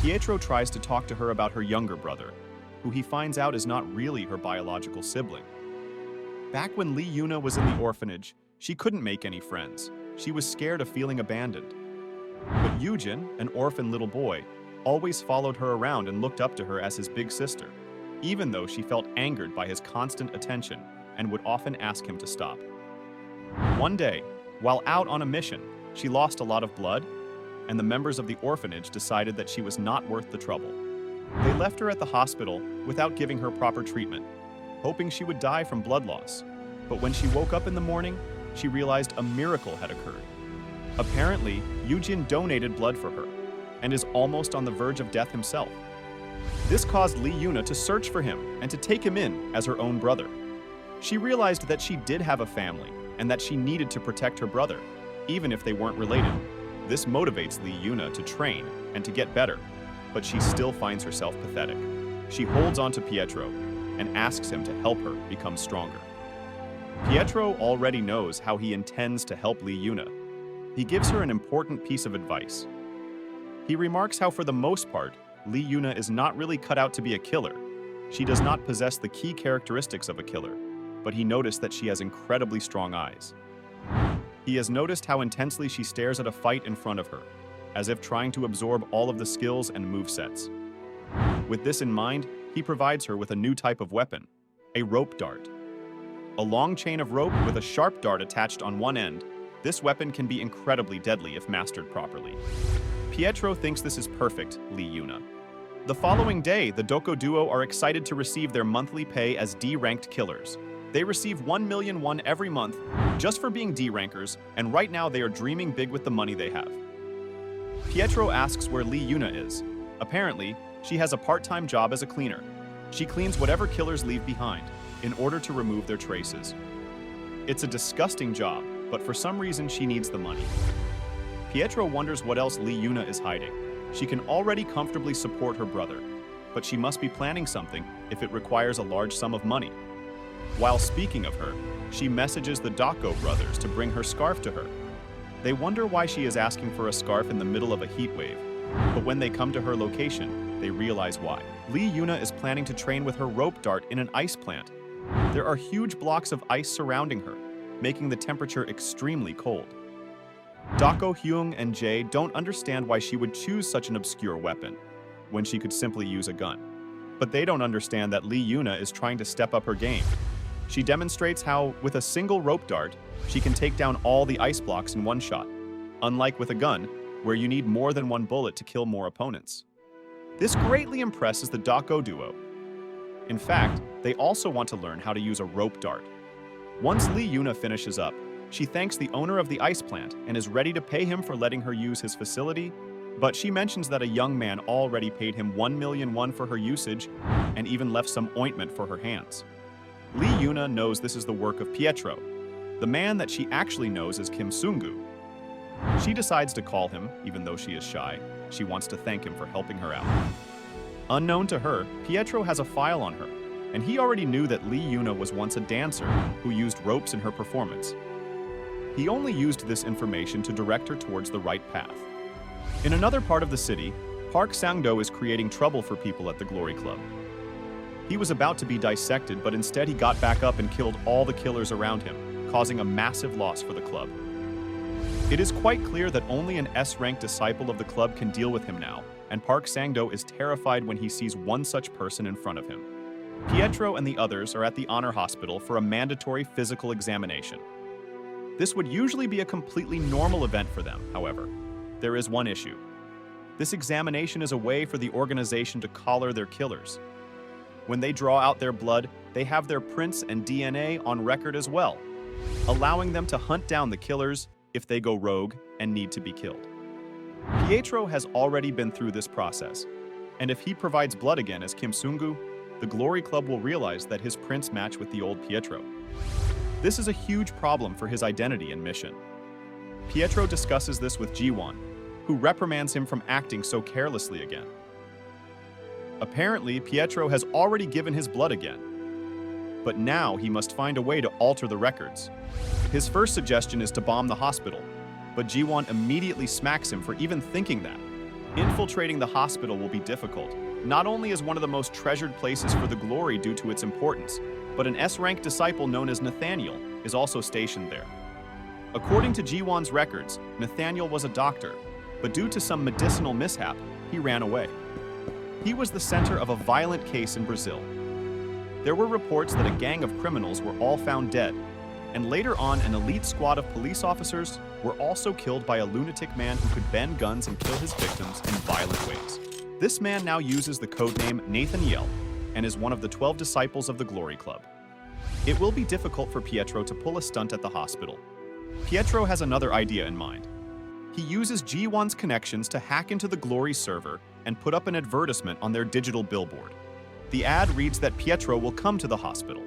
Pietro tries to talk to her about her younger brother, who he finds out is not really her biological sibling. Back when Lee Yuna was in the orphanage, she couldn't make any friends. She was scared of feeling abandoned. But Eugene, an orphan little boy, always followed her around and looked up to her as his big sister, even though she felt angered by his constant attention and would often ask him to stop. One day, While out on a mission, she lost a lot of blood, and the members of the orphanage decided that she was not worth the trouble. They left her at the hospital without giving her proper treatment, hoping she would die from blood loss. But when she woke up in the morning, she realized a miracle had occurred. Apparently, Eugene donated blood for her, and is almost on the verge of death himself. This caused Lee Yuna to search for him and to take him in as her own brother. She realized that she did have a family, and that she needed to protect her brother, even if they weren't related. This motivates Lee Yuna to train and to get better, but she still finds herself pathetic. She holds on to Pietro and asks him to help her become stronger. Pietro already knows how he intends to help Lee Yuna. He gives her an important piece of advice. He remarks how for the most part, Lee Yuna is not really cut out to be a killer. She does not possess the key characteristics of a killer, but he noticed that she has incredibly strong eyes. He has noticed how intensely she stares at a fight in front of her, as if trying to absorb all of the skills and movesets. With this in mind, he provides her with a new type of weapon, a rope dart. A long chain of rope with a sharp dart attached on one end, this weapon can be incredibly deadly if mastered properly. Pietro thinks this is perfect, Lee Yuna. The following day, the Doko duo are excited to receive their monthly pay as D-ranked killers. They receive 1 million won every month just for being D-rankers, and right now they are dreaming big with the money they have. Pietro asks where Lee Yuna is. Apparently, she has a part-time job as a cleaner. She cleans whatever killers leave behind in order to remove their traces. It's a disgusting job, but for some reason she needs the money. Pietro wonders what else Lee Yuna is hiding. She can already comfortably support her brother, but she must be planning something if it requires a large sum of money. While speaking of her, she messages the Dako brothers to bring her scarf to her. They wonder why she is asking for a scarf in the middle of a heat wave, but when they come to her location, they realize why. Lee Yuna is planning to train with her rope dart in an ice plant. There are huge blocks of ice surrounding her, making the temperature extremely cold. Dako, Hyung, and Jae don't understand why she would choose such an obscure weapon, when she could simply use a gun. But they don't understand that Lee Yuna is trying to step up her game. She demonstrates how, with a single rope dart, she can take down all the ice blocks in one shot, unlike with a gun, where you need more than one bullet to kill more opponents. This greatly impresses the Dako duo. In fact, they also want to learn how to use a rope dart. Once Lee Yuna finishes up, she thanks the owner of the ice plant and is ready to pay him for letting her use his facility, but she mentions that a young man already paid him 1 million won for her usage and even left some ointment for her hands. Lee Yuna knows this is the work of Pietro, the man that she actually knows as Kim Sungu. She decides to call him, even though she is shy. She wants to thank him for helping her out. Unknown to her, Pietro has a file on her, and he already knew that Lee Yuna was once a dancer who used ropes in her performance. He only used this information to direct her towards the right path. In another part of the city, Park Sang-do is creating trouble for people at the Glory Club. He was about to be dissected, but instead he got back up and killed all the killers around him, causing a massive loss for the club. It is quite clear that only an S-ranked disciple of the club can deal with him now, and Park Sang-do is terrified when he sees one such person in front of him. Pietro and the others are at the honor hospital for a mandatory physical examination. This would usually be a completely normal event for them, however. There is one issue. This examination is a way for the organization to collar their killers. When they draw out their blood, they have their prints and DNA on record as well, allowing them to hunt down the killers if they go rogue and need to be killed. Pietro has already been through this process, and if he provides blood again as Kim Sungu, the Glory Club will realize that his prints match with the old Pietro. This is a huge problem for his identity and mission. Pietro discusses this with Jiwon, who reprimands him from acting so carelessly again. Apparently, Pietro has already given his blood again, but now he must find a way to alter the records. His first suggestion is to bomb the hospital, but Jiwon immediately smacks him for even thinking that. Infiltrating the hospital will be difficult. Not only is one of the most treasured places for the Glory due to its importance, but an S-rank disciple known as Nathaniel is also stationed there. According to Jiwon's records, Nathaniel was a doctor, but due to some medicinal mishap, he ran away. He was the center of a violent case in Brazil. There were reports that a gang of criminals were all found dead, And later on, an elite squad of police officers were also killed by a lunatic man who could bend guns and kill his victims in violent ways. This man now uses the codename Nathaniel and is one of the 12 disciples of the Glory Club. It will be difficult for Pietro to pull a stunt at the hospital. Pietro has another idea in mind. He uses G1's connections to hack into the Glory server and put up an advertisement on their digital billboard. The ad reads that Pietro will come to the hospital.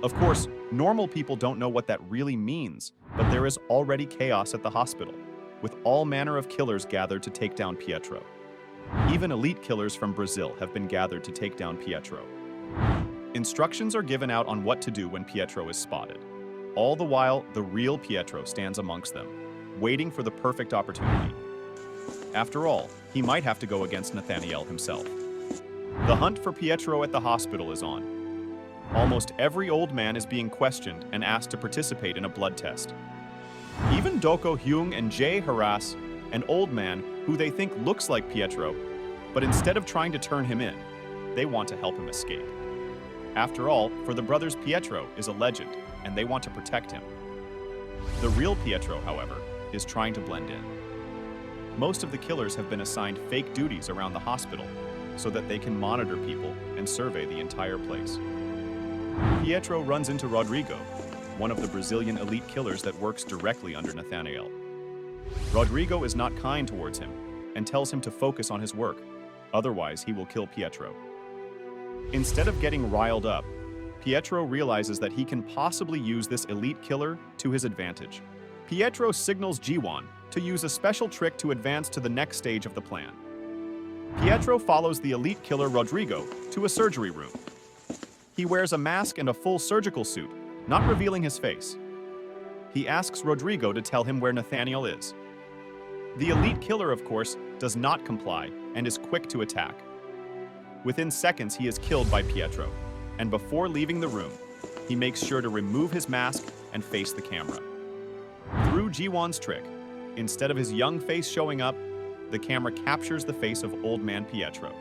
Of course, normal people don't know what that really means, but there is already chaos at the hospital, with all manner of killers gathered to take down Pietro. Even elite killers from Brazil have been gathered to take down Pietro. Instructions are given out on what to do when Pietro is spotted. All the while, the real Pietro stands amongst them, waiting for the perfect opportunity. After all, he might have to go against Nathaniel himself. The hunt for Pietro at the hospital is on. Almost every old man is being questioned and asked to participate in a blood test. Even Doko Hyung and Jay harass an old man who they think looks like Pietro, but instead of trying to turn him in, they want to help him escape. After all, for the brothers, Pietro is a legend, and they want to protect him. The real Pietro, however, is trying to blend in. Most of the killers have been assigned fake duties around the hospital so that they can monitor people and survey the entire place. Pietro runs into Rodrigo, one of the Brazilian elite killers that works directly under Nathaniel. Rodrigo is not kind towards him and tells him to focus on his work, otherwise he will kill Pietro. Instead of getting riled up, Pietro realizes that he can possibly use this elite killer to his advantage. Pietro signals G1 to use a special trick to advance to the next stage of the plan. Pietro follows the elite killer Rodrigo to a surgery room. He wears a mask and a full surgical suit, not revealing his face. He asks Rodrigo to tell him where Nathaniel is. The elite killer, of course, does not comply and is quick to attack. Within seconds, he is killed by Pietro, and before leaving the room, he makes sure to remove his mask and face the camera. Through G1's trick, instead of his young face showing up, the camera captures the face of old man Pietro.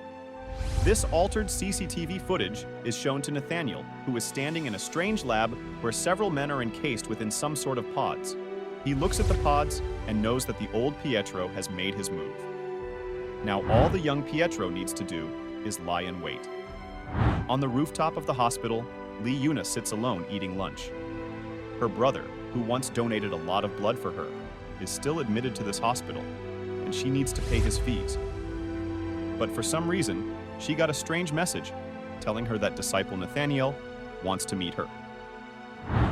This altered CCTV footage is shown to Nathaniel, who is standing in a strange lab where several men are encased within some sort of pods. He looks at the pods and knows that the old Pietro has made his move. Now all the young Pietro needs to do is lie in wait. On the rooftop of the hospital, Lee Yuna sits alone eating lunch. Her brother, who once donated a lot of blood for her, is still admitted to this hospital, and she needs to pay his fees. But for some reason, she got a strange message telling her that disciple Nathaniel wants to meet her.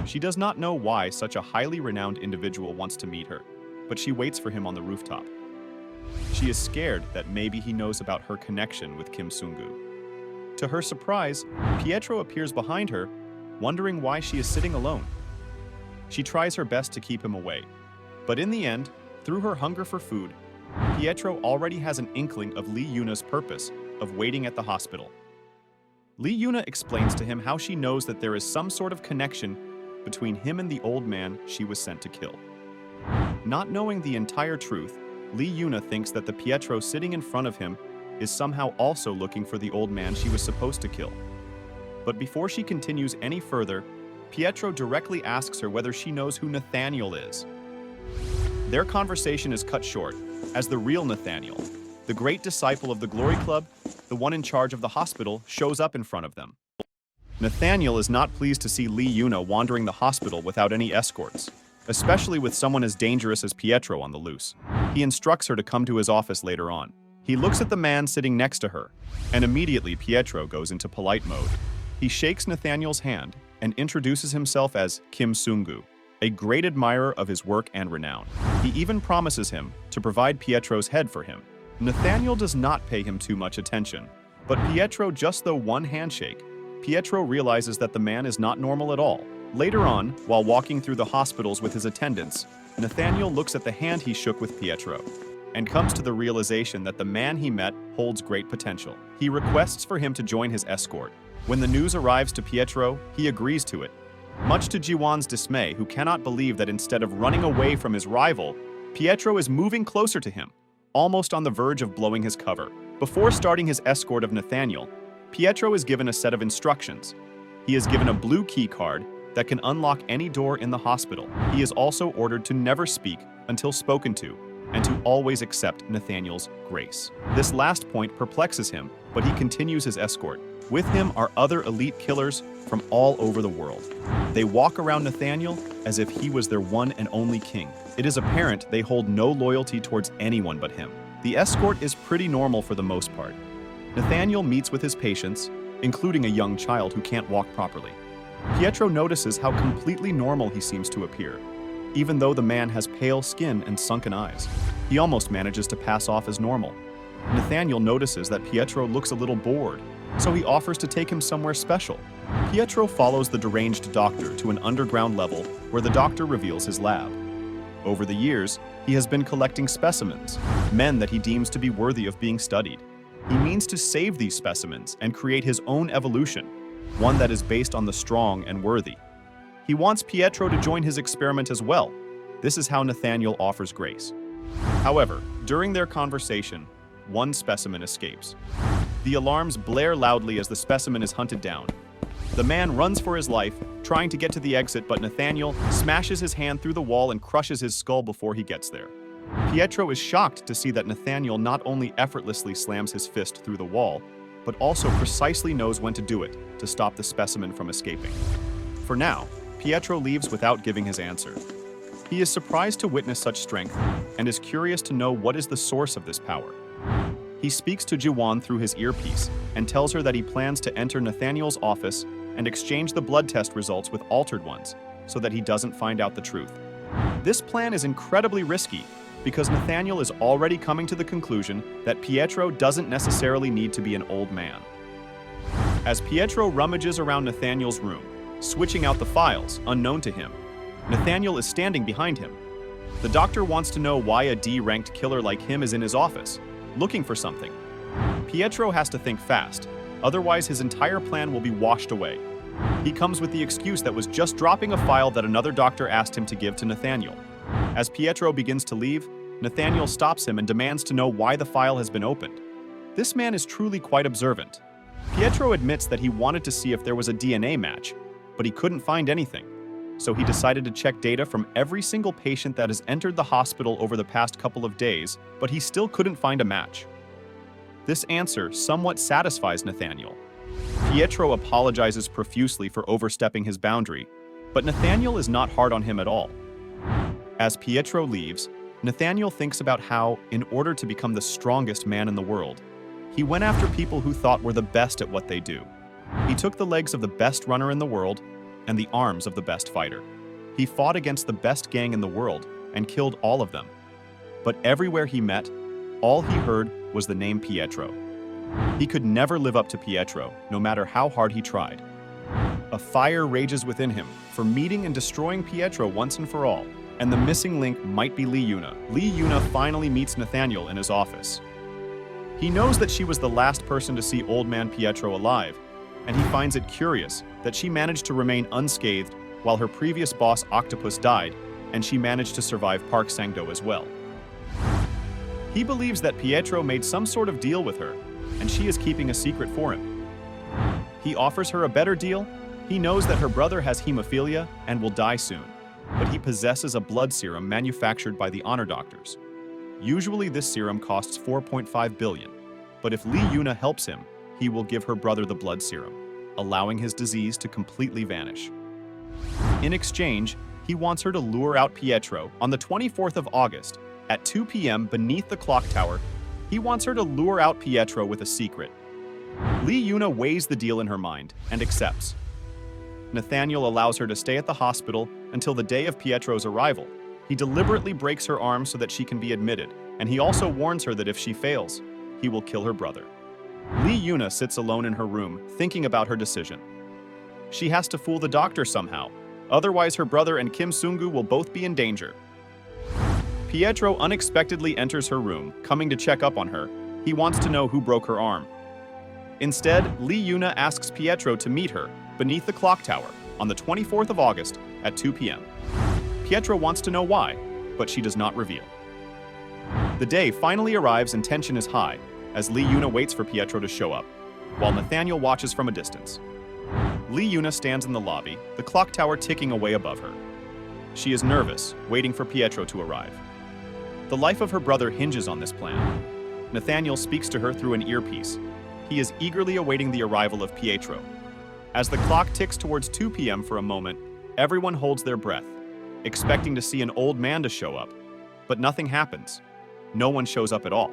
She does not know why such a highly renowned individual wants to meet her, but she waits for him on the rooftop. She is scared that maybe he knows about her connection with Kim Sungu. To her surprise, Pietro appears behind her, wondering why she is sitting alone. She tries her best to keep him away, but in the end, through her hunger for food, Pietro already has an inkling of Lee Yuna's purpose of waiting at the hospital. Lee Yuna explains to him how she knows that there is some sort of connection between him and the old man she was sent to kill. Not knowing the entire truth, Lee Yuna thinks that the Pietro sitting in front of him is somehow also looking for the old man she was supposed to kill. But before she continues any further, Pietro directly asks her whether she knows who Nathaniel is. Their conversation is cut short, as the real Nathaniel, the great disciple of the Glory Club, the one in charge of the hospital, shows up in front of them. Nathaniel is not pleased to see Lee Yuna wandering the hospital without any escorts, especially with someone as dangerous as Pietro on the loose. He instructs her to come to his office later on. He looks at the man sitting next to her, and immediately Pietro goes into polite mode. He shakes Nathaniel's hand and introduces himself as Kim Sungu, a great admirer of his work and renown. He even promises him to provide Pietro's head for him. Nathaniel does not pay him too much attention, but Pietro, just the one handshake, Pietro realizes that the man is not normal at all. Later on, while walking through the hospitals with his attendants, Nathaniel looks at the hand he shook with Pietro and comes to the realization that the man he met holds great potential. He requests for him to join his escort. When the news arrives to Pietro, he agrees to it, much to Jiwan's dismay, who cannot believe that instead of running away from his rival, Pietro is moving closer to him, almost on the verge of blowing his cover. Before starting his escort of Nathaniel, Pietro is given a set of instructions. He is given a blue key card that can unlock any door in the hospital. He is also ordered to never speak until spoken to, and to always accept Nathaniel's grace. This last point perplexes him, but he continues his escort. With him are other elite killers from all over the world. They walk around Nathaniel as if he was their one and only king. It is apparent they hold no loyalty towards anyone but him. The escort is pretty normal for the most part. Nathaniel meets with his patients, including a young child who can't walk properly. Pietro notices how completely normal he seems to appear, even though the man has pale skin and sunken eyes. He almost manages to pass off as normal. Nathaniel notices that Pietro looks a little bored, so he offers to take him somewhere special. Pietro follows the deranged doctor to an underground level where the doctor reveals his lab. Over the years, he has been collecting specimens, men that he deems to be worthy of being studied. He means to save these specimens and create his own evolution, one that is based on the strong and worthy. He wants Pietro to join his experiment as well. This is how Nathaniel offers grace. However, during their conversation, one specimen escapes. The alarms blare loudly as the specimen is hunted down. The man runs for his life, trying to get to the exit, but Nathaniel smashes his hand through the wall and crushes his skull before he gets there. Pietro is shocked to see that Nathaniel not only effortlessly slams his fist through the wall, but also precisely knows when to do it to stop the specimen from escaping. For now, Pietro leaves without giving his answer. He is surprised to witness such strength and is curious to know what is the source of this power. He speaks to Juwan through his earpiece and tells her that he plans to enter Nathaniel's office and exchange the blood test results with altered ones so that he doesn't find out the truth. This plan is incredibly risky because Nathaniel is already coming to the conclusion that Pietro doesn't necessarily need to be an old man. As Pietro rummages around Nathaniel's room, switching out the files unknown to him, Nathaniel is standing behind him. The doctor wants to know why a D-ranked killer like him is in his office, looking for something. Pietro has to think fast, otherwise his entire plan will be washed away. He comes with the excuse that was just dropping a file that another doctor asked him to give to Nathaniel. As Pietro begins to leave, Nathaniel stops him and demands to know why the file has been opened. This man is truly quite observant. Pietro admits that he wanted to see if there was a DNA match, but he couldn't find anything. So he decided to check data from every single patient that has entered the hospital over the past couple of days, but he still couldn't find a match. This answer somewhat satisfies Nathaniel. Pietro apologizes profusely for overstepping his boundary, but Nathaniel is not hard on him at all. As Pietro leaves, Nathaniel thinks about how, in order to become the strongest man in the world, he went after people who thought were the best at what they do. He took the legs of the best runner in the world and the arms of the best fighter. He fought against the best gang in the world and killed all of them. But everywhere he met, all he heard was the name Pietro. He could never live up to Pietro, no matter how hard he tried. A fire rages within him for meeting and destroying Pietro once and for all, and the missing link might be Lee Yuna. Lee Yuna finally meets Nathaniel in his office. He knows that she was the last person to see old man Pietro alive, and he finds it curious that she managed to remain unscathed while her previous boss Octopus died, and she managed to survive Park Sang-do as well. He believes that Pietro made some sort of deal with her, and she is keeping a secret for him. He offers her a better deal. He knows that her brother has hemophilia and will die soon, but he possesses a blood serum manufactured by the Honor Doctors. Usually this serum costs 4.5 billion, but if Lee Yuna helps him, he will give her brother the blood serum, allowing his disease to completely vanish. In exchange, he wants her to lure out Pietro on the 24th of August at 2 p.m. beneath the clock tower. He wants her to lure out Pietro with a secret. Lee Yuna weighs the deal in her mind and accepts. Nathaniel allows her to stay at the hospital until the day of Pietro's arrival. He deliberately breaks her arm so that she can be admitted, and he also warns her that if she fails, he will kill her brother. Lee Yuna sits alone in her room, thinking about her decision. She has to fool the doctor somehow, otherwise her brother and Kim Sungu will both be in danger. Pietro unexpectedly enters her room, coming to check up on her. He wants to know who broke her arm. Instead, Lee Yuna asks Pietro to meet her beneath the clock tower on the 24th of August at 2 p.m. Pietro wants to know why, but she does not reveal. The day finally arrives and tension is high as Lee Yuna waits for Pietro to show up, while Nathaniel watches from a distance. Lee Yuna stands in the lobby, the clock tower ticking away above her. She is nervous, waiting for Pietro to arrive. The life of her brother hinges on this plan. Nathaniel speaks to her through an earpiece. He is eagerly awaiting the arrival of Pietro. As the clock ticks towards 2 p.m. for a moment, everyone holds their breath, expecting to see an old man to show up. But nothing happens. No one shows up at all.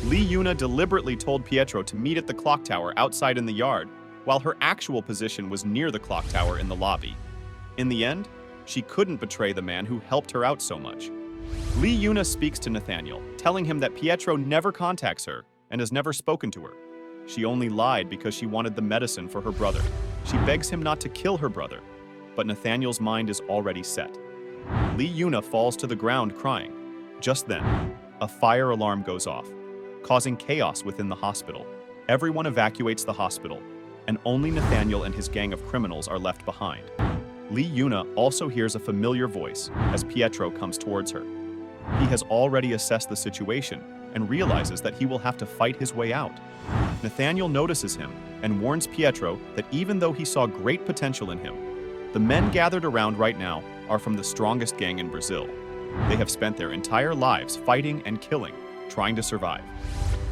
Lee Yuna deliberately told Pietro to meet at the clock tower outside in the yard, while her actual position was near the clock tower in the lobby. In the end, she couldn't betray the man who helped her out so much. Lee Yuna speaks to Nathaniel, telling him that Pietro never contacts her and has never spoken to her. She only lied because she wanted the medicine for her brother. She begs him not to kill her brother, but Nathaniel's mind is already set. Lee Yuna falls to the ground crying. Just then, a fire alarm goes off, causing chaos within the hospital. Everyone evacuates the hospital, and only Nathaniel and his gang of criminals are left behind. Lee Yuna also hears a familiar voice as Pietro comes towards her. He has already assessed the situation and realizes that he will have to fight his way out. Nathaniel notices him and warns Pietro that even though he saw great potential in him, the men gathered around right now are from the strongest gang in Brazil. They have spent their entire lives fighting and killing, trying to survive.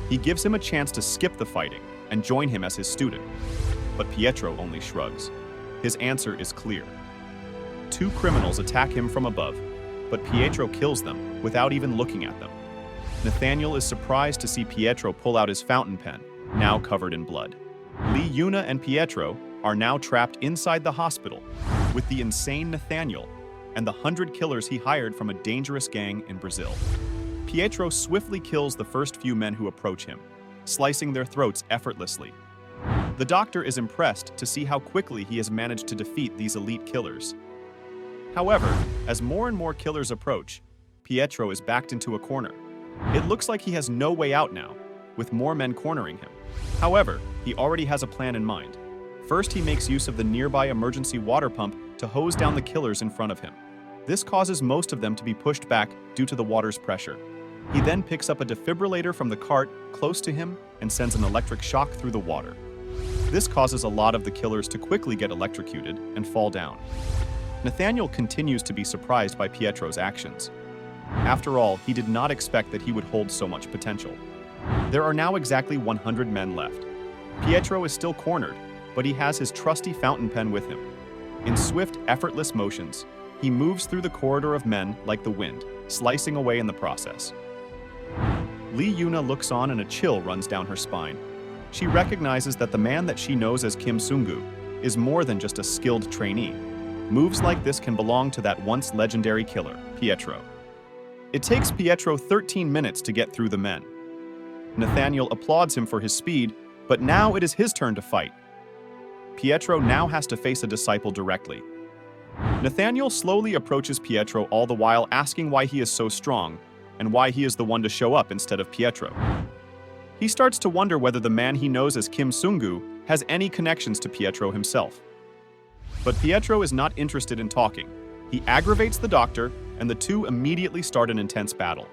He gives him a chance to skip the fighting and join him as his student. But Pietro only shrugs. His answer is clear. 2 criminals attack him from above, but Pietro kills them without even looking at them. Nathaniel is surprised to see Pietro pull out his fountain pen, now covered in blood. Lee Yuna and Pietro are now trapped inside the hospital with the insane Nathaniel and the 100 killers he hired from a dangerous gang in Brazil. Pietro swiftly kills the first few men who approach him, slicing their throats effortlessly. The doctor is impressed to see how quickly he has managed to defeat these elite killers. However, as more and more killers approach, Pietro is backed into a corner. It looks like he has no way out now, with more men cornering him. However, he already has a plan in mind. First, he makes use of the nearby emergency water pump to hose down the killers in front of him. This causes most of them to be pushed back due to the water's pressure. He then picks up a defibrillator from the cart close to him and sends an electric shock through the water. This causes a lot of the killers to quickly get electrocuted and fall down. Nathaniel continues to be surprised by Pietro's actions. After all, he did not expect that he would hold so much potential. There are now exactly 100 men left. Pietro is still cornered, but he has his trusty fountain pen with him. In swift, effortless motions, he moves through the corridor of men like the wind, slicing away in the process. Lee Yuna looks on and a chill runs down her spine. She recognizes that the man that she knows as Kim Sungu is more than just a skilled trainee. Moves like this can belong to that once legendary killer, Pietro. It takes Pietro 13 minutes to get through the men. Nathaniel applauds him for his speed, but now it is his turn to fight. Pietro now has to face a disciple directly. Nathaniel slowly approaches Pietro, all the while asking why he is so strong and why he is the one to show up instead of Pietro. He starts to wonder whether the man he knows as Kim Sungu has any connections to Pietro himself. But Pietro is not interested in talking. He aggravates the doctor, and the two immediately start an intense battle.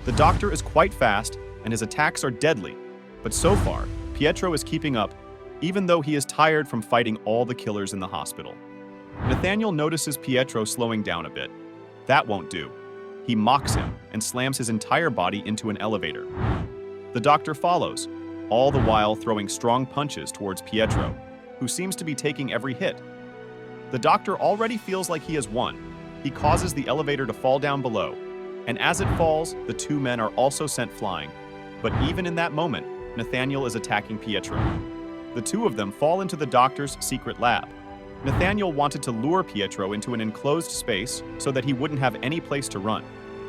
The doctor is quite fast, and his attacks are deadly, but so far, Pietro is keeping up, even though he is tired from fighting all the killers in the hospital. Nathaniel notices Pietro slowing down a bit. That won't do. He mocks him and slams his entire body into an elevator. The doctor follows, all the while throwing strong punches towards Pietro, who seems to be taking every hit. The doctor already feels like he has won. He causes the elevator to fall down below, and as it falls, the 2 men are also sent flying. But even in that moment, Nathaniel is attacking Pietro. The 2 of them fall into the doctor's secret lab. Nathaniel wanted to lure Pietro into an enclosed space so that he wouldn't have any place to run.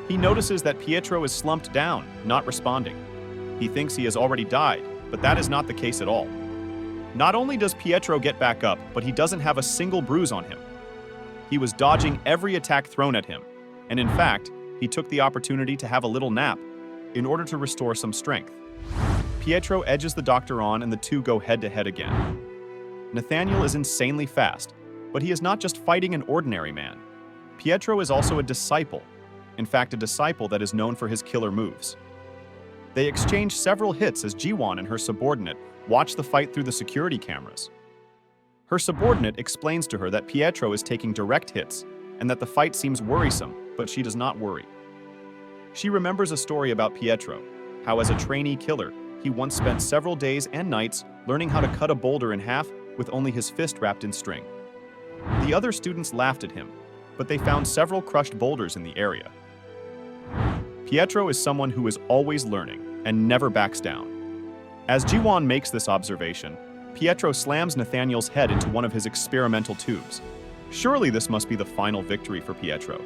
He notices that Pietro is slumped down, not responding. He thinks he has already died, but that is not the case at all. Not only does Pietro get back up, but he doesn't have a single bruise on him. He was dodging every attack thrown at him, and in fact, he took the opportunity to have a little nap in order to restore some strength. Pietro edges the doctor on and the 2 go head-to-head again. Nathaniel is insanely fast, but he is not just fighting an ordinary man. Pietro is also a disciple, in fact a disciple that is known for his killer moves. They exchange several hits as Jiwon and her subordinate watch the fight through the security cameras. Her subordinate explains to her that Pietro is taking direct hits and that the fight seems worrisome, but she does not worry. She remembers a story about Pietro, how as a trainee killer, he once spent several days and nights learning how to cut a boulder in half with only his fist wrapped in string. The other students laughed at him, but they found several crushed boulders in the area. Pietro is someone who is always learning and never backs down. As Jiwon makes this observation, Pietro slams Nathaniel's head into one of his experimental tubes. Surely this must be the final victory for Pietro.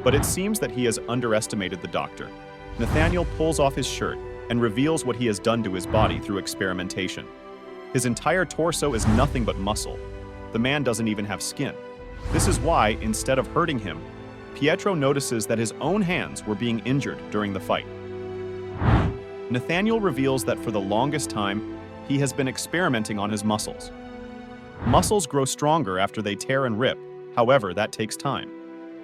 But it seems that he has underestimated the doctor. Nathaniel pulls off his shirt and reveals what he has done to his body through experimentation. His entire torso is nothing but muscle. The man doesn't even have skin. This is why, instead of hurting him, Pietro notices that his own hands were being injured during the fight. Nathaniel reveals that for the longest time, he has been experimenting on his muscles. Muscles grow stronger after they tear and rip, however, that takes time.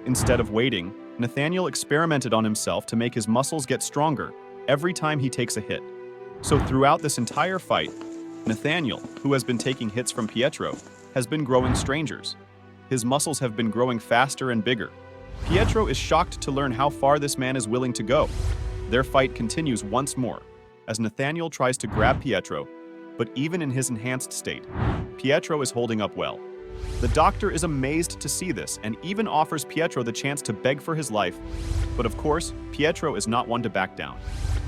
Instead of waiting, Nathaniel experimented on himself to make his muscles get stronger every time he takes a hit. So throughout this entire fight, Nathaniel, who has been taking hits from Pietro, has been growing strangers. His muscles have been growing faster and bigger. Pietro is shocked to learn how far this man is willing to go. Their fight continues once more, as Nathaniel tries to grab Pietro, but even in his enhanced state, Pietro is holding up well. The doctor is amazed to see this and even offers Pietro the chance to beg for his life. But of course, Pietro is not one to back down.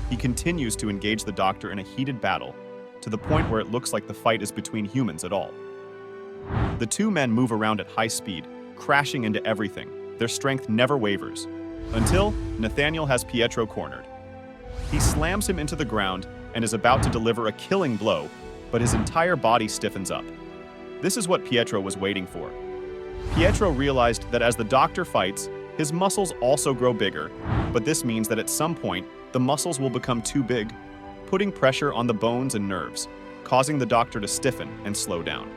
He continues to engage the doctor in a heated battle, to the point where it looks like the fight is between humans at all. The two men move around at high speed, crashing into everything. Their strength never wavers, until Nathaniel has Pietro cornered. He slams him into the ground and is about to deliver a killing blow, but his entire body stiffens up. This is what Pietro was waiting for. Pietro realized that as the doctor fights, his muscles also grow bigger, but this means that at some point, the muscles will become too big, putting pressure on the bones and nerves, causing the doctor to stiffen and slow down.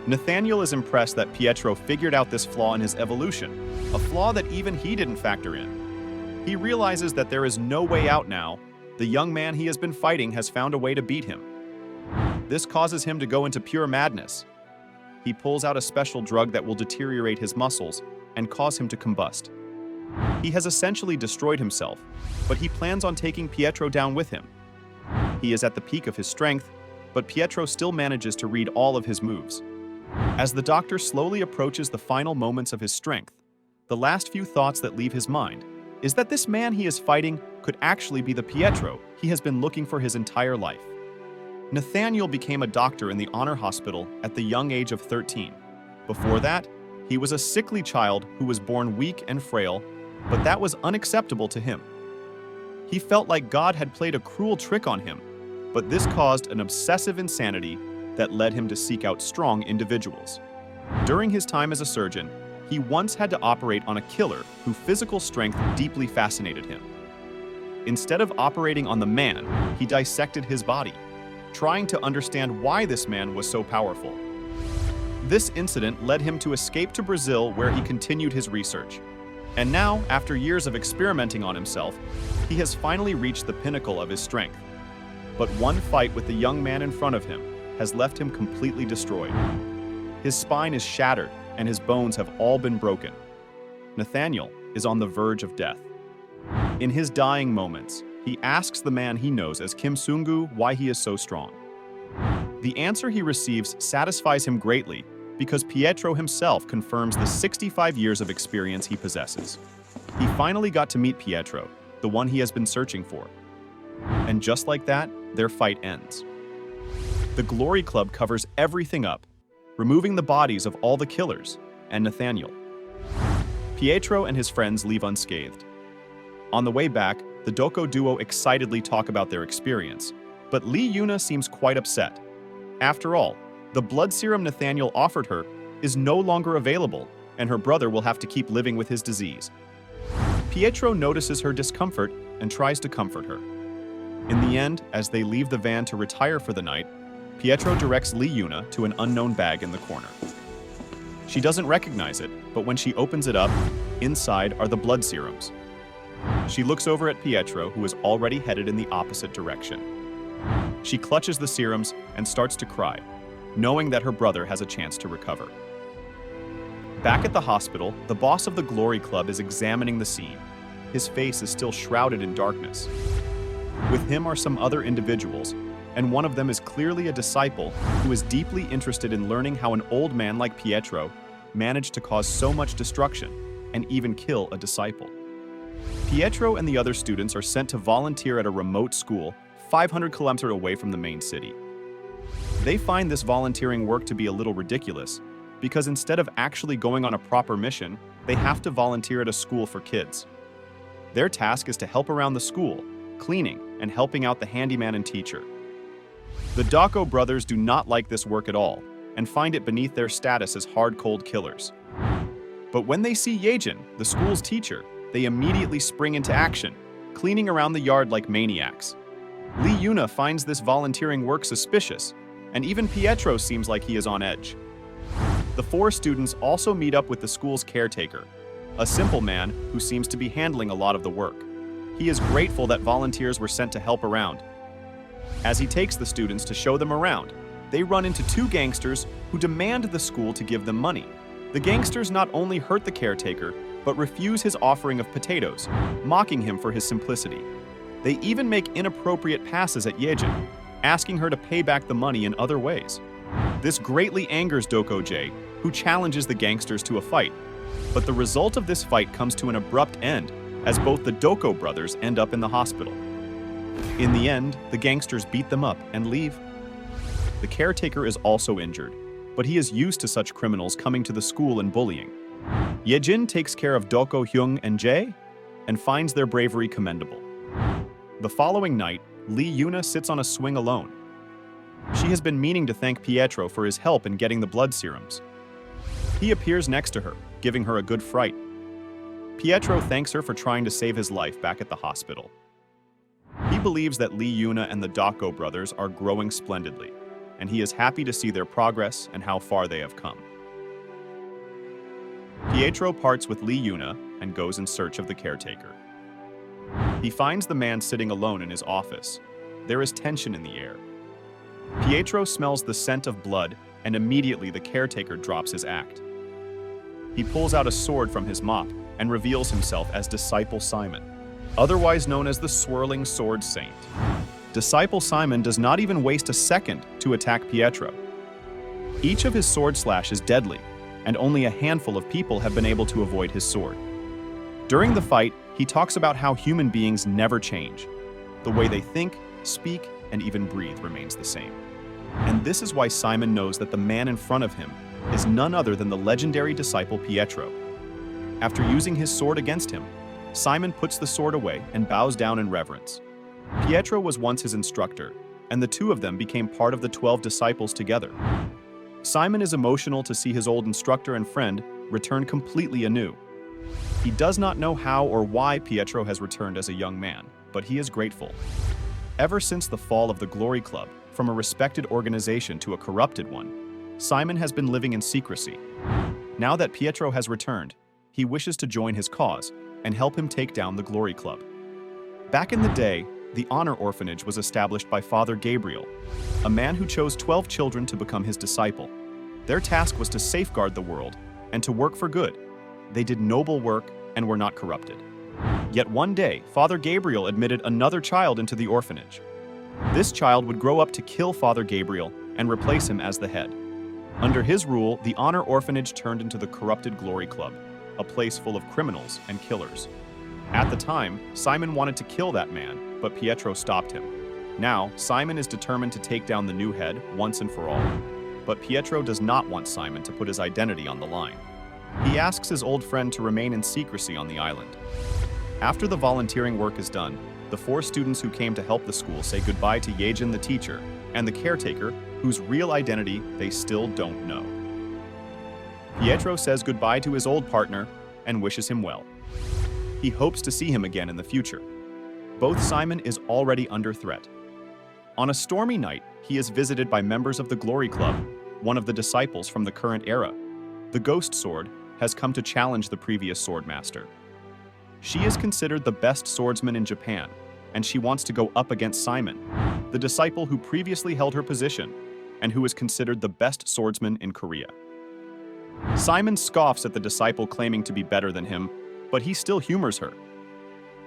Nathaniel is impressed that Pietro figured out this flaw in his evolution, a flaw that even he didn't factor in. He realizes that there is no way out now. The young man he has been fighting has found a way to beat him. This causes him to go into pure madness. He pulls out a special drug that will deteriorate his muscles and cause him to combust. He has essentially destroyed himself, but he plans on taking Pietro down with him. He is at the peak of his strength, but Pietro still manages to read all of his moves. As the doctor slowly approaches the final moments of his strength, the last few thoughts that leave his mind is that this man he is fighting could actually be the Pietro he has been looking for his entire life. Nathaniel became a doctor in the honor hospital at the young age of 13. Before that, he was a sickly child who was born weak and frail, but that was unacceptable to him. He felt like God had played a cruel trick on him, but this caused an obsessive insanity that led him to seek out strong individuals. During his time as a surgeon, he once had to operate on a killer whose physical strength deeply fascinated him. Instead of operating on the man, he dissected his body, trying to understand why this man was so powerful. This incident led him to escape to Brazil, where he continued his research. And now, after years of experimenting on himself, he has finally reached the pinnacle of his strength. But one fight with the young man in front of him has left him completely destroyed. His spine is shattered and his bones have all been broken. Nathaniel is on the verge of death. In his dying moments, he asks the man he knows as Kim Sungu why he is so strong. The answer he receives satisfies him greatly because Pietro himself confirms the 65 years of experience he possesses. He finally got to meet Pietro, the one he has been searching for. And just like that, their fight ends. The Glory Club covers everything up, removing the bodies of all the killers and Nathaniel. Pietro and his friends leave unscathed. On the way back, the Doko duo excitedly talk about their experience, but Lee Yuna seems quite upset. After all, the blood serum Nathaniel offered her is no longer available, and her brother will have to keep living with his disease. Pietro notices her discomfort and tries to comfort her. In the end, as they leave the van to retire for the night, Pietro directs Lee Yuna to an unknown bag in the corner. She doesn't recognize it, but when she opens it up, inside are the blood serums. She looks over at Pietro, who is already headed in the opposite direction. She clutches the serums and starts to cry. knowing that her brother has a chance to recover. Back at the hospital, the boss of the Glory Club is examining the scene. His face is still shrouded in darkness. With him are some other individuals, and one of them is clearly a disciple who is deeply interested in learning how an old man like Pietro managed to cause so much destruction and even kill a disciple. Pietro and the other students are sent to volunteer at a remote school 500 kilometers away from the main city. They find this volunteering work to be a little ridiculous because instead of actually going on a proper mission, they have to volunteer at a school for kids. Their task is to help around the school, cleaning and helping out the handyman and teacher. The Dako brothers do not like this work at all and find it beneath their status as hard-cold killers. But when they see Yejin, the school's teacher, they immediately spring into action, cleaning around the yard like maniacs. Lee Yuna finds this volunteering work suspicious, and even Pietro seems like he is on edge. The four students also meet up with the school's caretaker, a simple man who seems to be handling a lot of the work. He is grateful that volunteers were sent to help around. As he takes the students to show them around, they run into two gangsters who demand the school to give them money. The gangsters not only hurt the caretaker, but refuse his offering of potatoes, mocking him for his simplicity. They even make inappropriate passes at Yejin, asking her to pay back the money in other ways. This greatly angers Doko-jae, who challenges the gangsters to a fight. But the result of this fight comes to an abrupt end, as both the Doko brothers end up in the hospital. In the end, the gangsters beat them up and leave. The caretaker is also injured, but he is used to such criminals coming to the school and bullying. Yejin takes care of Doko, Hyung, and Jae, and finds their bravery commendable. The following night, Lee Yuna sits on a swing alone. She has been meaning to thank Pietro for his help in getting the blood serums. He appears next to her, giving her a good fright. Pietro thanks her for trying to save his life back at the hospital. He believes that Lee Yuna and the Dako brothers are growing splendidly, and he is happy to see their progress and how far they have come. Pietro parts with Lee Yuna and goes in search of the caretaker. He finds the man sitting alone in his office. There is tension in the air. Pietro smells the scent of blood, and immediately the caretaker drops his act. He pulls out a sword from his mop and reveals himself as Disciple Simon, otherwise known as the Swirling Sword Saint. Disciple Simon does not even waste a second to attack Pietro. Each of his sword slash is deadly, and only a handful of people have been able to avoid his sword. During the fight, he talks about how human beings never change. The way they think, speak, and even breathe remains the same. And this is why Simon knows that the man in front of him is none other than the legendary disciple Pietro. After using his sword against him, Simon puts the sword away and bows down in reverence. Pietro was once his instructor, and the two of them became part of the 12 disciples together. Simon is emotional to see his old instructor and friend return completely anew. He does not know how or why Pietro has returned as a young man, but he is grateful. Ever since the fall of the Glory Club, from a respected organization to a corrupted one, Simon has been living in secrecy. Now that Pietro has returned, he wishes to join his cause and help him take down the Glory Club. Back in the day, the Honor Orphanage was established by Father Gabriel, a man who chose 12 children to become his disciple. Their task was to safeguard the world and to work for good. They did noble work and were not corrupted. Yet one day, Father Gabriel admitted another child into the orphanage. This child would grow up to kill Father Gabriel and replace him as the head. Under his rule, the Honor Orphanage turned into the corrupted Glory Club, a place full of criminals and killers. At the time, Simon wanted to kill that man, but Pietro stopped him. Now, Simon is determined to take down the new head once and for all. But Pietro does not want Simon to put his identity on the line. He asks his old friend to remain in secrecy on the island. After the volunteering work is done, the 4 students who came to help the school say goodbye to Yejin the teacher and the caretaker, whose real identity they still don't know. Pietro says goodbye to his old partner and wishes him well. He hopes to see him again in the future. Both Simon is already under threat. On a stormy night, he is visited by members of the Glory Club, one of the disciples from the current era. The Ghost Sword has come to challenge the previous sword master. She is considered the best swordsman in Japan, and she wants to go up against Simon, the disciple who previously held her position. and who is considered the best swordsman in Korea. Simon scoffs at the disciple claiming to be better than him, but he still humors her.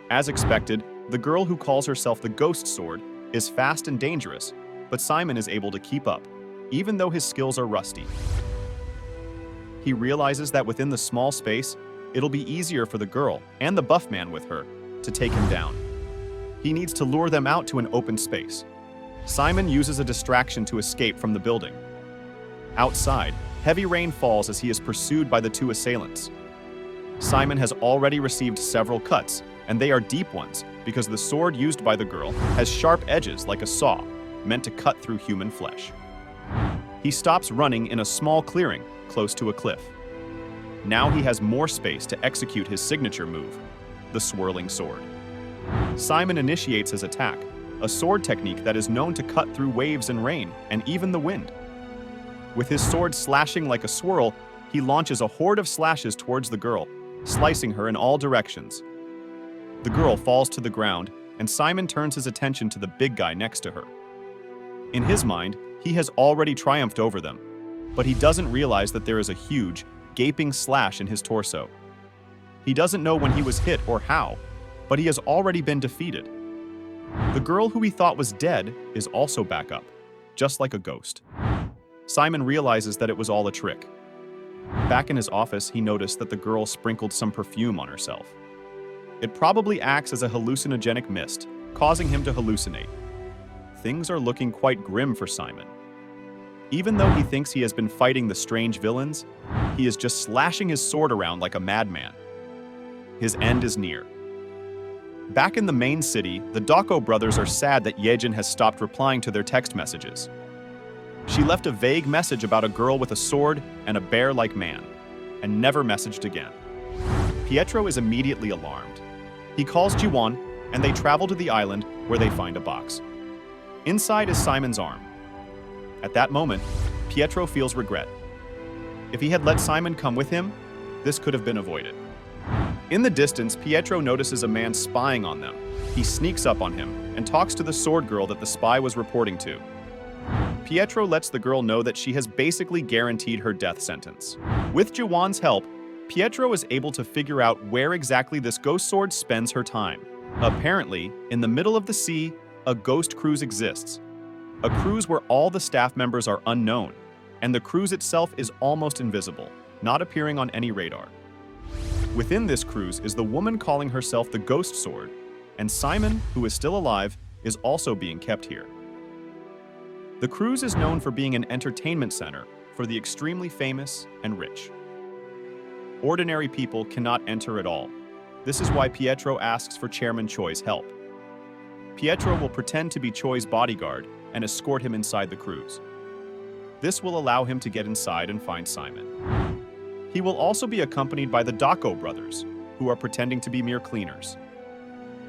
As expected, the girl who calls herself the Ghost Sword is fast and dangerous, but Simon is able to keep up, even though his skills are rusty. He realizes that within the small space, it'll be easier for the girl, and the buff man with her, to take him down. He needs to lure them out to an open space. Simon uses a distraction to escape from the building. Outside, heavy rain falls as he is pursued by the two assailants. Simon has already received several cuts, and they are deep ones because the sword used by the girl has sharp edges like a saw, meant to cut through human flesh. He stops running in a small clearing close to a cliff. Now he has more space to execute his signature move, the swirling sword. Simon initiates his attack, a sword technique that is known to cut through waves and rain, and even the wind. With his sword slashing like a swirl, he launches a horde of slashes towards the girl, slicing her in all directions. The girl falls to the ground, and Simon turns his attention to the big guy next to her. In his mind, he has already triumphed over them, but he doesn't realize that there is a huge, gaping slash in his torso. He doesn't know when he was hit or how, but he has already been defeated. The girl who he thought was dead is also back up, just like a ghost. Simon realizes that it was all a trick. Back in his office, he noticed that the girl sprinkled some perfume on herself. It probably acts as a hallucinogenic mist, causing him to hallucinate. Things are looking quite grim for Simon. Even though he thinks he has been fighting the strange villains, he is just slashing his sword around like a madman. His end is near. Back in the main city, the Dako brothers are sad that Yejin has stopped replying to their text messages. She left a vague message about a girl with a sword and a bear-like man, and never messaged again. Pietro is immediately alarmed. He calls Jiwon, and they travel to the island where they find a box. Inside is Simon's arm. At that moment, Pietro feels regret. If he had let Simon come with him, this could have been avoided. In the distance, Pietro notices a man spying on them. He sneaks up on him and talks to the sword girl that the spy was reporting to. Pietro lets the girl know that she has basically guaranteed her death sentence. With Jiwon's help, Pietro is able to figure out where exactly this ghost sword spends her time. Apparently, in the middle of the sea, a ghost cruise exists. A cruise where all the staff members are unknown, and the cruise itself is almost invisible, not appearing on any radar. Within this cruise is the woman calling herself the Ghost Sword, and Simon, who is still alive, is also being kept here. The cruise is known for being an entertainment center for the extremely famous and rich. Ordinary people cannot enter at all. This is why Pietro asks for Chairman Choi's help. Pietro will pretend to be Choi's bodyguard and escort him inside the cruise. This will allow him to get inside and find Simon. He will also be accompanied by the Dako brothers, who are pretending to be mere cleaners.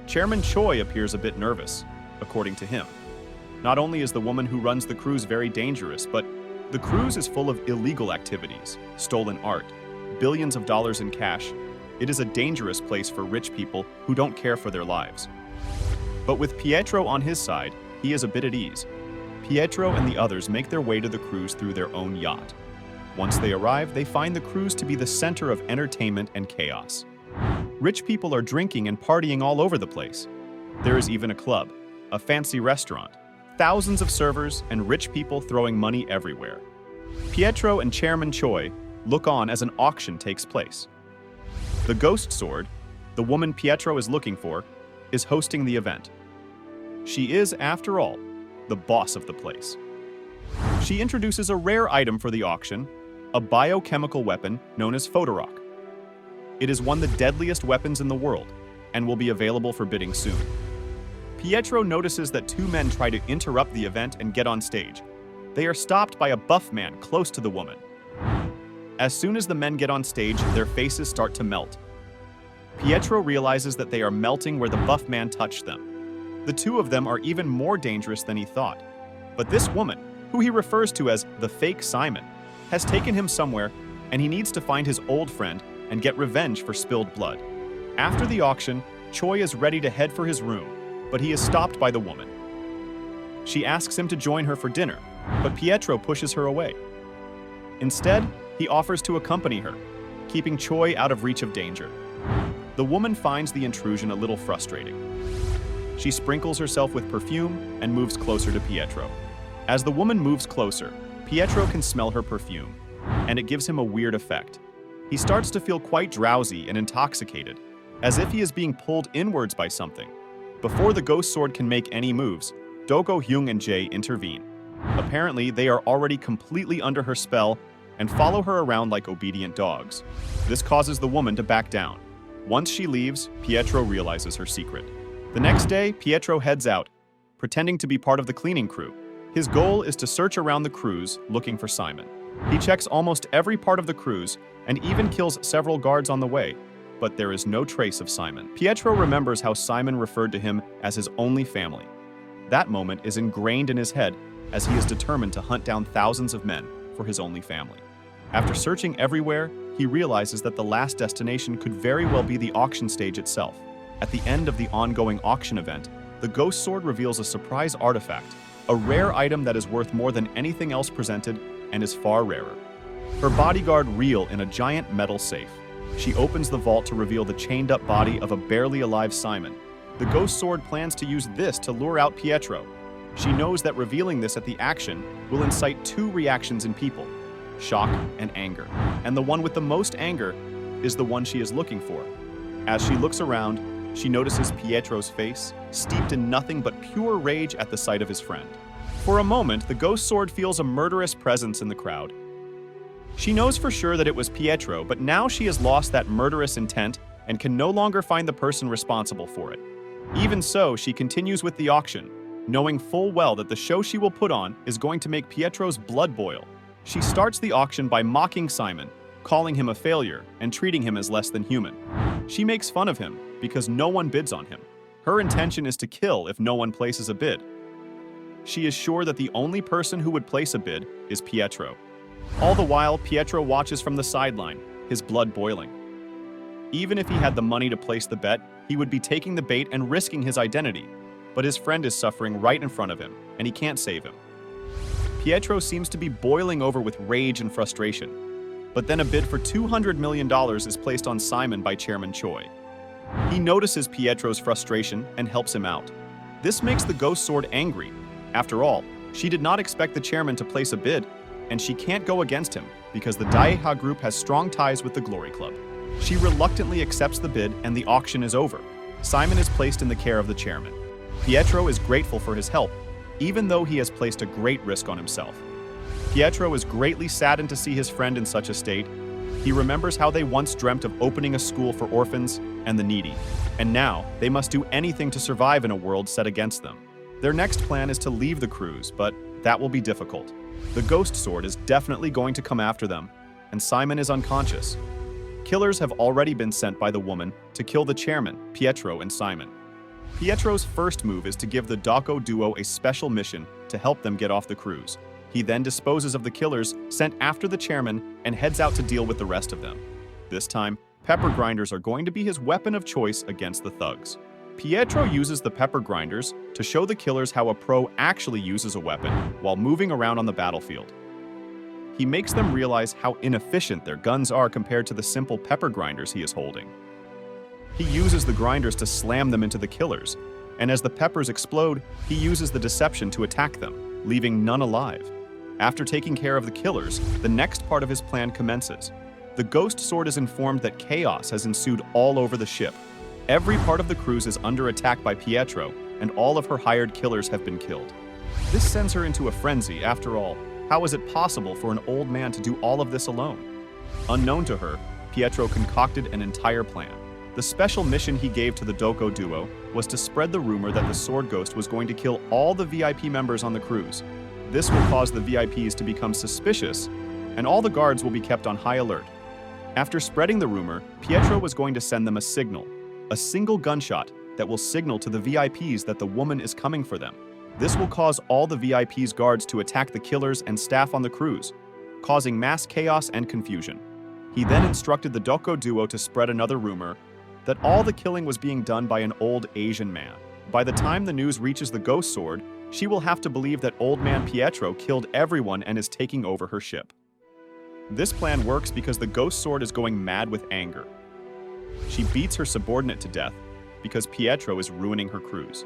Chairman Choi appears a bit nervous, according to him. Not only is the woman who runs the cruise very dangerous, but the cruise is full of illegal activities, stolen art, billions of dollars in cash. It is a dangerous place for rich people who don't care for their lives. But with Pietro on his side, he is a bit at ease. Pietro and the others make their way to the cruise through their own yacht. Once they arrive, they find the cruise to be the center of entertainment and chaos. Rich people are drinking and partying all over the place. There is even a club, a fancy restaurant, thousands of servers, and rich people throwing money everywhere. Pietro and Chairman Choi look on as an auction takes place. The Ghost Sword, the woman Pietro is looking for, is hosting the event. She is, after all, the boss of the place. She introduces a rare item for the auction, a biochemical weapon known as Photorock. It is one of the deadliest weapons in the world and will be available for bidding soon. Pietro notices that two men try to interrupt the event and get on stage. They are stopped by a buff man close to the woman. As soon as the men get on stage, their faces start to melt. Pietro realizes that they are melting where the buff man touched them. The two of them are even more dangerous than he thought. But this woman, who he refers to as the fake Simon, has taken him somewhere, and he needs to find his old friend and get revenge for spilled blood. After the auction, Choi is ready to head for his room, but he is stopped by the woman. She asks him to join her for dinner, but Pietro pushes her away. Instead, he offers to accompany her, keeping Choi out of reach of danger. The woman finds the intrusion a little frustrating. She sprinkles herself with perfume and moves closer to Pietro. As the woman moves closer, Pietro can smell her perfume, and it gives him a weird effect. He starts to feel quite drowsy and intoxicated, as if he is being pulled inwards by something. Before the ghost sword can make any moves, Do-go Hyung and Jae intervene. Apparently, they are already completely under her spell and follow her around like obedient dogs. This causes the woman to back down. Once she leaves, Pietro realizes her secret. The next day, Pietro heads out, pretending to be part of the cleaning crew. His goal is to search around the cruise looking for Simon. He checks almost every part of the cruise and even kills several guards on the way, but there is no trace of Simon. Pietro remembers how Simon referred to him as his only family. That moment is ingrained in his head as he is determined to hunt down thousands of men for his only family. After searching everywhere, he realizes that the last destination could very well be the auction stage itself. At the end of the ongoing auction event, the ghost sword reveals a surprise artifact, a rare item that is worth more than anything else presented and is far rarer. Her bodyguard reel in a giant metal safe. She opens the vault to reveal the chained-up body of a barely alive Simon. The ghost sword plans to use this to lure out Pietro. She knows that revealing this at the action will incite two reactions in people: shock and anger. And the one with the most anger is the one she is looking for. As she looks around, she notices Pietro's face, steeped in nothing but pure rage at the sight of his friend. For a moment, the ghost sword feels a murderous presence in the crowd. She knows for sure that it was Pietro, but now she has lost that murderous intent and can no longer find the person responsible for it. Even so, she continues with the auction, knowing full well that the show she will put on is going to make Pietro's blood boil. She starts the auction by mocking Simon, calling him a failure and treating him as less than human. She makes fun of him because no one bids on him. Her intention is to kill if no one places a bid. She is sure that the only person who would place a bid is Pietro. All the while, Pietro watches from the sideline, his blood boiling. Even if he had the money to place the bet, he would be taking the bait and risking his identity. But his friend is suffering right in front of him, and he can't save him. Pietro seems to be boiling over with rage and frustration. But then a bid for $200 million is placed on Simon by Chairman Choi. He notices Pietro's frustration and helps him out. This makes the ghost sword angry. After all, she did not expect the chairman to place a bid, and she can't go against him because the Daeha group has strong ties with the Glory Club. She reluctantly accepts the bid and the auction is over. Simon is placed in the care of the chairman. Pietro is grateful for his help, even though he has placed a great risk on himself. Pietro is greatly saddened to see his friend in such a state. He remembers how they once dreamt of opening a school for orphans and the needy, and now they must do anything to survive in a world set against them. Their next plan is to leave the cruise, but that will be difficult. The ghost sword is definitely going to come after them, and Simon is unconscious. Killers have already been sent by the woman to kill the chairman, Pietro and Simon. Pietro's first move is to give the Do-go duo a special mission to help them get off the cruise. He then disposes of the killers sent after the chairman and heads out to deal with the rest of them. This time, pepper grinders are going to be his weapon of choice against the thugs. Pietro uses the pepper grinders to show the killers how a pro actually uses a weapon while moving around on the battlefield. He makes them realize how inefficient their guns are compared to the simple pepper grinders he is holding. He uses the grinders to slam them into the killers, and as the peppers explode, he uses the deception to attack them, leaving none alive. After taking care of the killers, the next part of his plan commences. The ghost sword is informed that chaos has ensued all over the ship. Every part of the cruise is under attack by Pietro, and all of her hired killers have been killed. This sends her into a frenzy. After all, how is it possible for an old man to do all of this alone? Unknown to her, Pietro concocted an entire plan. The special mission he gave to the Do-go duo was to spread the rumor that the sword ghost was going to kill all the VIP members on the cruise. This will cause the VIPs to become suspicious, and all the guards will be kept on high alert. After spreading the rumor, Pietro was going to send them a signal, a single gunshot that will signal to the VIPs that the woman is coming for them. This will cause all the VIPs' guards to attack the killers and staff on the cruise, causing mass chaos and confusion. He then instructed the Do-go duo to spread another rumor that all the killing was being done by an old Asian man. By the time the news reaches the ghost sword, she will have to believe that old man Pietro killed everyone and is taking over her ship. This plan works because the ghost sword is going mad with anger. She beats her subordinate to death because Pietro is ruining her cruise.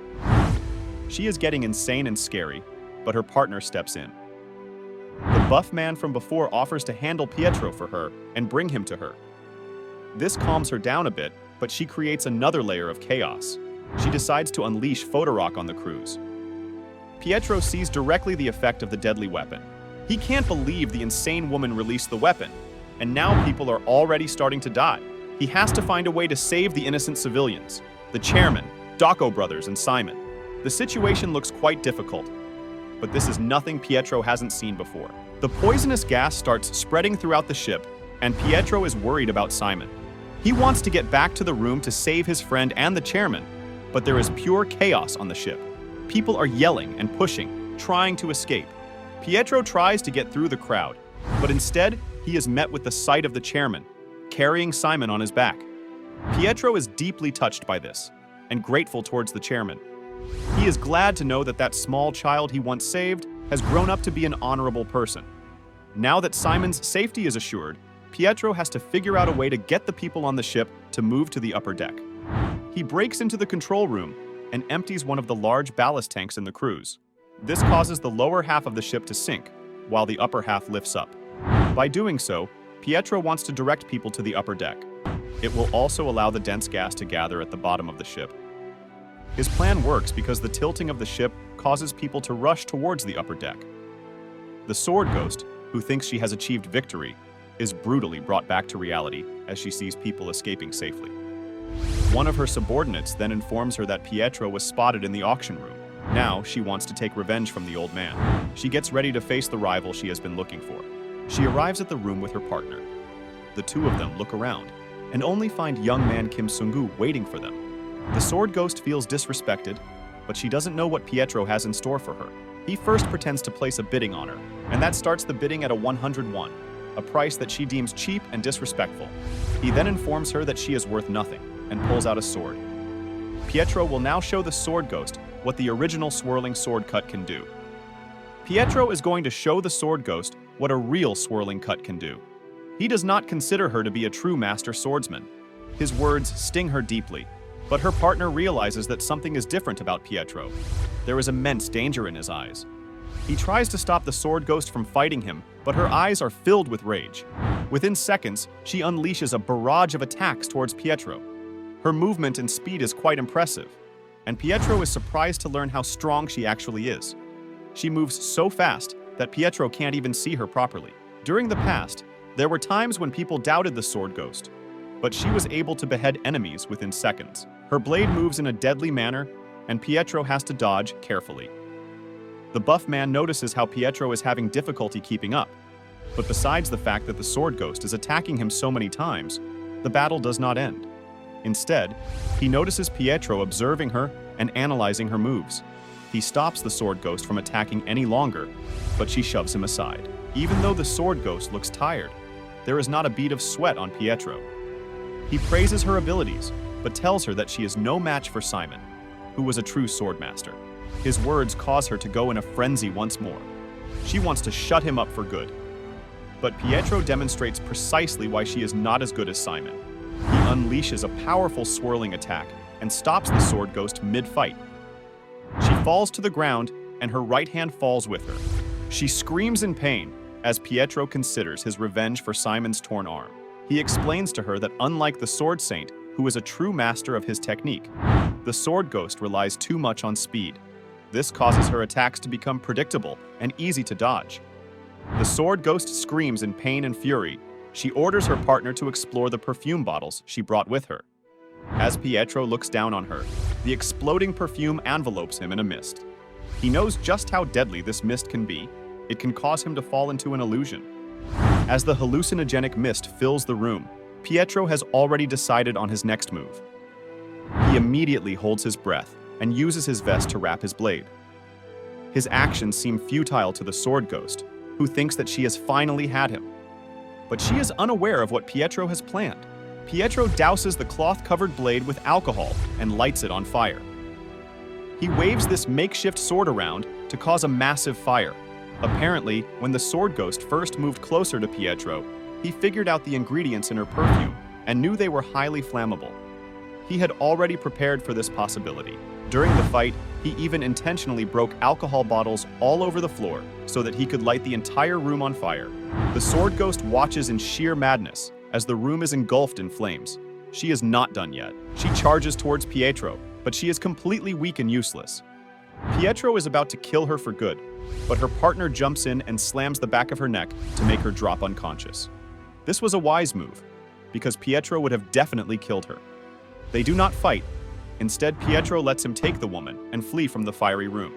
She is getting insane and scary, but her partner steps in. The buff man from before offers to handle Pietro for her and bring him to her. This calms her down a bit, but she creates another layer of chaos. She decides to unleash Photorock on the cruise. Pietro sees directly the effect of the deadly weapon. He can't believe the insane woman released the weapon, and now people are already starting to die. He has to find a way to save the innocent civilians, the chairman, Dacco brothers, and Simon. The situation looks quite difficult, but this is nothing Pietro hasn't seen before. The poisonous gas starts spreading throughout the ship, and Pietro is worried about Simon. He wants to get back to the room to save his friend and the chairman, but there is pure chaos on the ship. People are yelling and pushing, trying to escape. Pietro tries to get through the crowd, but instead, he is met with the sight of the chairman, carrying Simon on his back. Pietro is deeply touched by this, and grateful towards the chairman. He is glad to know that that small child he once saved has grown up to be an honorable person. Now that Simon's safety is assured, Pietro has to figure out a way to get the people on the ship to move to the upper deck. He breaks into the control room and empties one of the large ballast tanks in the cruise. This causes the lower half of the ship to sink, while the upper half lifts up. By doing so, Pietro wants to direct people to the upper deck. It will also allow the dense gas to gather at the bottom of the ship. His plan works because the tilting of the ship causes people to rush towards the upper deck. The Sword Ghost, who thinks she has achieved victory, is brutally brought back to reality as she sees people escaping safely. One of her subordinates then informs her that Pietro was spotted in the auction room. Now, she wants to take revenge from the old man. She gets ready to face the rival she has been looking for. She arrives at the room with her partner. The two of them look around and only find young man Kim Sungu waiting for them. The Sword Ghost feels disrespected, but she doesn't know what Pietro has in store for her. He first pretends to place a bidding on her, and that starts the bidding at a 101, a price that she deems cheap and disrespectful. He then informs her that she is worth nothing and pulls out a sword. Pietro will now show the Sword Ghost what the original swirling sword cut can do. Pietro is going to show the Sword Ghost what a real swirling cut can do. He does not consider her to be a true master swordsman. His words sting her deeply, but her partner realizes that something is different about Pietro. There is immense danger in his eyes. He tries to stop the Sword Ghost from fighting him, but her eyes are filled with rage. Within seconds, she unleashes a barrage of attacks towards Pietro. Her movement and speed is quite impressive, and Pietro is surprised to learn how strong she actually is. She moves so fast that Pietro can't even see her properly. During the past, there were times when people doubted the Sword Ghost, but she was able to behead enemies within seconds. Her blade moves in a deadly manner, and Pietro has to dodge carefully. The buff man notices how Pietro is having difficulty keeping up, but besides the fact that the Sword Ghost is attacking him so many times, the battle does not end. Instead, he notices Pietro observing her and analyzing her moves. He stops the Sword Ghost from attacking any longer, but she shoves him aside. Even though the Sword Ghost looks tired, there is not a bead of sweat on Pietro. He praises her abilities, but tells her that she is no match for Simon, who was a true swordmaster. His words cause her to go in a frenzy once more. She wants to shut him up for good. But Pietro demonstrates precisely why she is not as good as Simon. He unleashes a powerful swirling attack and stops the Sword Ghost mid-fight. She falls to the ground, and her right hand falls with her. She screams in pain as Pietro considers his revenge for Simon's torn arm. He explains to her that unlike the Sword Saint, who is a true master of his technique, the Sword Ghost relies too much on speed. This causes her attacks to become predictable and easy to dodge. The Sword Ghost screams in pain and fury. She orders her partner to explore the perfume bottles she brought with her. As Pietro looks down on her, the exploding perfume envelopes him in a mist. He knows just how deadly this mist can be. It can cause him to fall into an illusion. As the hallucinogenic mist fills the room, Pietro has already decided on his next move. He immediately holds his breath and uses his vest to wrap his blade. His actions seem futile to the Sword Ghost, who thinks that she has finally had him. But she is unaware of what Pietro has planned. Pietro douses the cloth-covered blade with alcohol and lights it on fire. He waves this makeshift sword around to cause a massive fire. Apparently, when the sword ghost first moved closer to Pietro, he figured out the ingredients in her perfume and knew they were highly flammable. He had already prepared for this possibility. During the fight, he even intentionally broke alcohol bottles all over the floor so that he could light the entire room on fire. The sword ghost watches in sheer madness as the room is engulfed in flames. She is not done yet. She charges towards Pietro, but she is completely weak and useless. Pietro is about to kill her for good, but her partner jumps in and slams the back of her neck to make her drop unconscious. This was a wise move, because Pietro would have definitely killed her. They do not fight. Instead, Pietro lets him take the woman and flee from the fiery room.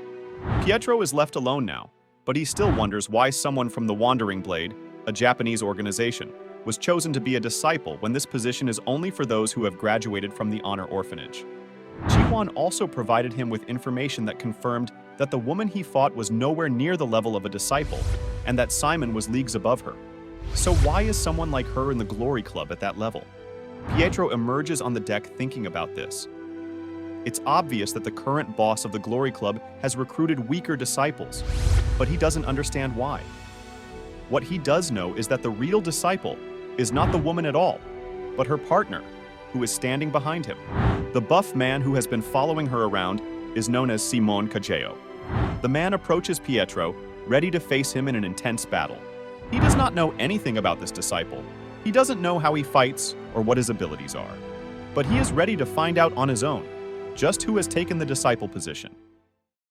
Pietro is left alone now, but he still wonders why someone from the Wandering Blade, a Japanese organization, was chosen to be a disciple when this position is only for those who have graduated from the honor orphanage. Ji-hwan also provided him with information that confirmed that the woman he fought was nowhere near the level of a disciple, and that Simon was leagues above her. So why is someone like her in the Glory Club at that level? Pietro emerges on the deck thinking about this. It's obvious that the current boss of the Glory Club has recruited weaker disciples, but he doesn't understand why. What he does know is that the real disciple is not the woman at all, but her partner, who is standing behind him. The buff man who has been following her around is known as Simon Cageo. The man approaches Pietro, ready to face him in an intense battle. He does not know anything about this disciple. He doesn't know how he fights or what his abilities are. But he is ready to find out on his own just who has taken the disciple position.